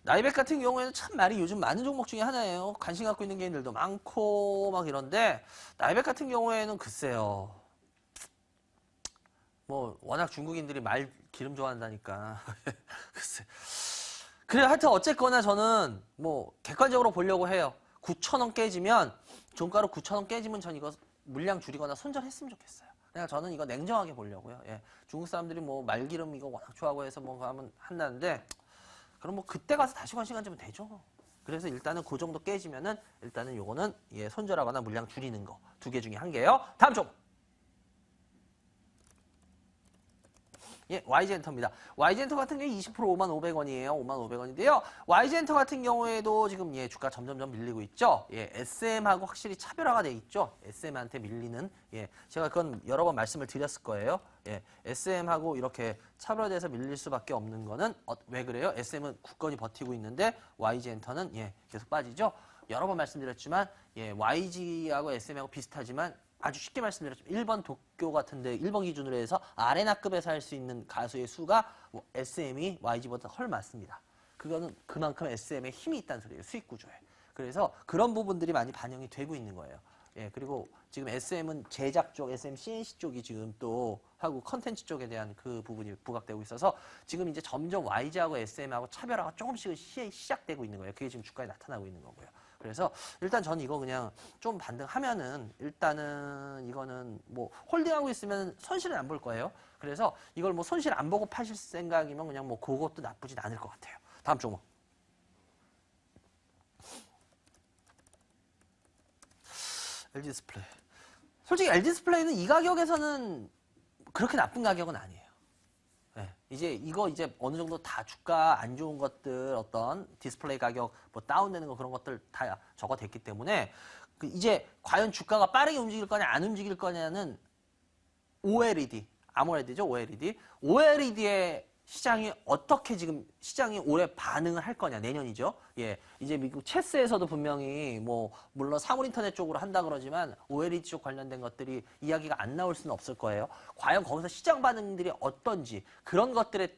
Speaker 1: 나이백 같은 경우에는 참 말이 요즘 많은 종목 중에 하나예요. 관심 갖고 있는 개인들도 많고 막 이런데, 나이백 같은 경우에는 글쎄요. 뭐 워낙 중국인들이 말 기름 좋아한다니까. 글쎄. 그래, 하여튼 어쨌거나 저는 뭐 객관적으로 보려고 해요. 9,000원 깨지면, 종가로 9,000원 깨지면 전 이거 물량 줄이거나 손절했으면 좋겠어요. 그냥 저는 이거 냉정하게 보려고요. 예. 중국 사람들이 뭐 말기름 이거 워낙 좋아하고 해서 뭐 하면 한다는데, 그럼 뭐 그때 가서 다시 관심 가지면 되죠. 그래서 일단은 그 정도 깨지면은 일단은 요거는 예, 손절하거나 물량 줄이는 거 2개 중에 1개요. 다음 종목. 예, YG엔터입니다. YG엔터 같은 경우에 20% 5,500원이에요. 5,500원인데요. YG엔터 같은 경우에도 지금 예, 주가 점점점 밀리고 있죠. 예, SM하고 확실히 차별화가 돼 있죠. SM한테 밀리는 예, 제가 그건 여러 번 말씀을 드렸을 거예요. 예, SM하고 이렇게 차별화돼서 밀릴 수밖에 없는 거는 왜 그래요? SM은 굳건히 버티고 있는데 YG엔터는 예, 계속 빠지죠. 여러 번 말씀드렸지만 예, YG하고 SM하고 비슷하지만 아주 쉽게 말씀드렸죠. 1번 도쿄 같은데 1번 기준으로 해서 아레나급에서 할 수 있는 가수의 수가 SM이 YG보다 훨 많습니다. 그거는 그만큼 SM에 힘이 있다는 소리예요. 수익 구조에. 그래서 그런 부분들이 많이 반영이 되고 있는 거예요. 예, 그리고 지금 SM은 제작 쪽, SM CNC 쪽이 지금 또 하고 컨텐츠 쪽에 대한 그 부분이 부각되고 있어서 지금 이제 점점 YG하고 SM하고 차별화가 조금씩 시작되고 있는 거예요. 그게 지금 주가에 나타나고 있는 거고요. 그래서 일단 저는 이거 그냥 좀 반등하면은 일단은 이거는 뭐 홀딩하고 있으면 손실은 안 볼 거예요. 그래서 이걸 뭐 손실 안 보고 파실 생각이면 그냥 뭐 그것도 나쁘진 않을 것 같아요. 다음 종목. LG 디스플레이. 솔직히 LG 디스플레이는 이 가격에서는 그렇게 나쁜 가격은 아니에요. 네, 이거 어느 정도 다 주가 안 좋은 것들 어떤 디스플레이 가격 뭐 다운되는 거 그런 것들 다 적어됐기 때문에 이제 과연 주가가 빠르게 움직일 거냐 안 움직일 거냐는 OLED, 아모레드죠 OLED. OLED의 시장이 어떻게 지금 시장이 올해 반응을 할 거냐 내년이죠. 예, 이제 미국 체스에서도 분명히 뭐 물론 사물 인터넷 쪽으로 한다 그러지만 OLED 쪽 관련된 것들이 이야기가 안 나올 수는 없을 거예요. 과연 거기서 시장 반응들이 어떤지 그런 것들에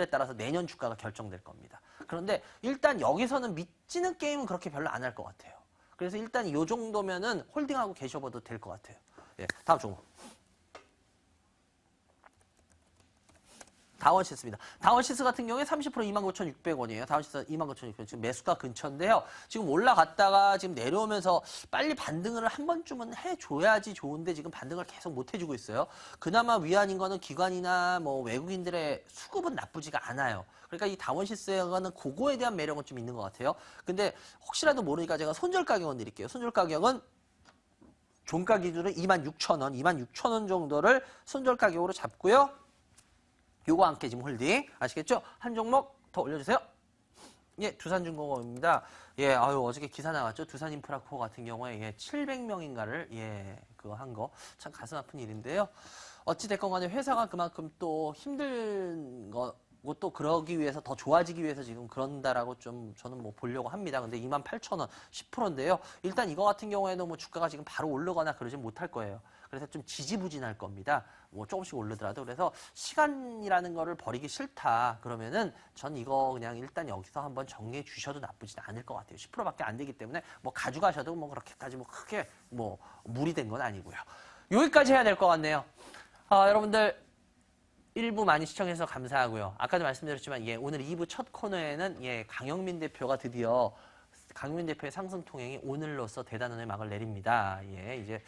Speaker 1: 따라서 내년 주가가 결정될 겁니다. 그런데 일단 여기서는 믿지는 게임은 그렇게 별로 안 할 것 같아요. 그래서 일단 이 정도면은 홀딩하고 계셔봐도 될 것 같아요. 예, 다음 종목. 다원시스입니다. 다원시스 같은 경우에 30% 29,600원이에요. 다원시스 29,600원. 지금 매수가 근처인데요. 지금 올라갔다가 지금 내려오면서 빨리 반등을 한 번쯤은 해줘야지 좋은데 지금 반등을 계속 못 해주고 있어요. 그나마 위안인 거는 기관이나 뭐 외국인들의 수급은 나쁘지가 않아요. 그러니까 이 다원시스에는 그거에 대한 매력은 좀 있는 것 같아요. 근데 혹시라도 모르니까 제가 손절 가격은 드릴게요. 손절 가격은 종가 기준으로 26,000원, 26,000원 정도를 손절 가격으로 잡고요. 요거 함께 지금 홀딩 아시겠죠? 한 종목 더 올려주세요. 예, 두산중공업입니다. 예, 어저께 기사 나왔죠? 두산인프라코어 같은 경우에 예, 700명인가를 예, 그거 한 거 참 가슴 아픈 일인데요. 어찌 됐건 간에 회사가 그만큼 또 힘든 거고 또 그러기 위해서 더 좋아지기 위해서 지금 그런다라고 좀 저는 뭐 보려고 합니다. 근데 28,000원 10%인데요. 일단 이거 같은 경우에는 뭐 주가가 지금 바로 오르거나 그러진 못할 거예요. 그래서 좀 지지부진할 겁니다. 뭐 조금씩 오르더라도. 그래서 시간이라는 거를 버리기 싫다. 그러면은 전 이거 그냥 일단 여기서 한번 정리해 주셔도 나쁘진 않을 것 같아요. 10%밖에 안 되기 때문에 뭐 가져가셔도 뭐 그렇게까지 뭐 크게 뭐 무리된 건 아니고요. 여기까지 해야 될 것 같네요. 여러분들 1부 많이 시청해주셔서 감사하고요. 아까도 말씀드렸지만 예, 오늘 2부 첫 코너에는 예, 강영민 대표가 드디어 강민 대표의 상승 통행이 오늘로써 대단원의 막을 내립니다. 예, 이제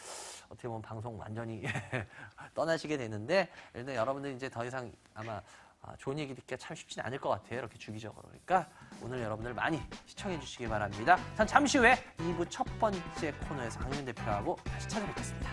Speaker 1: 어떻게 보면 방송 완전히 떠나시게 되는데, 일단 여러분들 이제 더 이상 아마 좋은 얘기 듣기가 참 쉽진 않을 것 같아요. 이렇게 주기적으로. 그러니까 오늘 여러분들 많이 시청해 주시기 바랍니다. 잠시 후에 2부 첫 번째 코너에서 강민 대표하고 다시 찾아뵙겠습니다.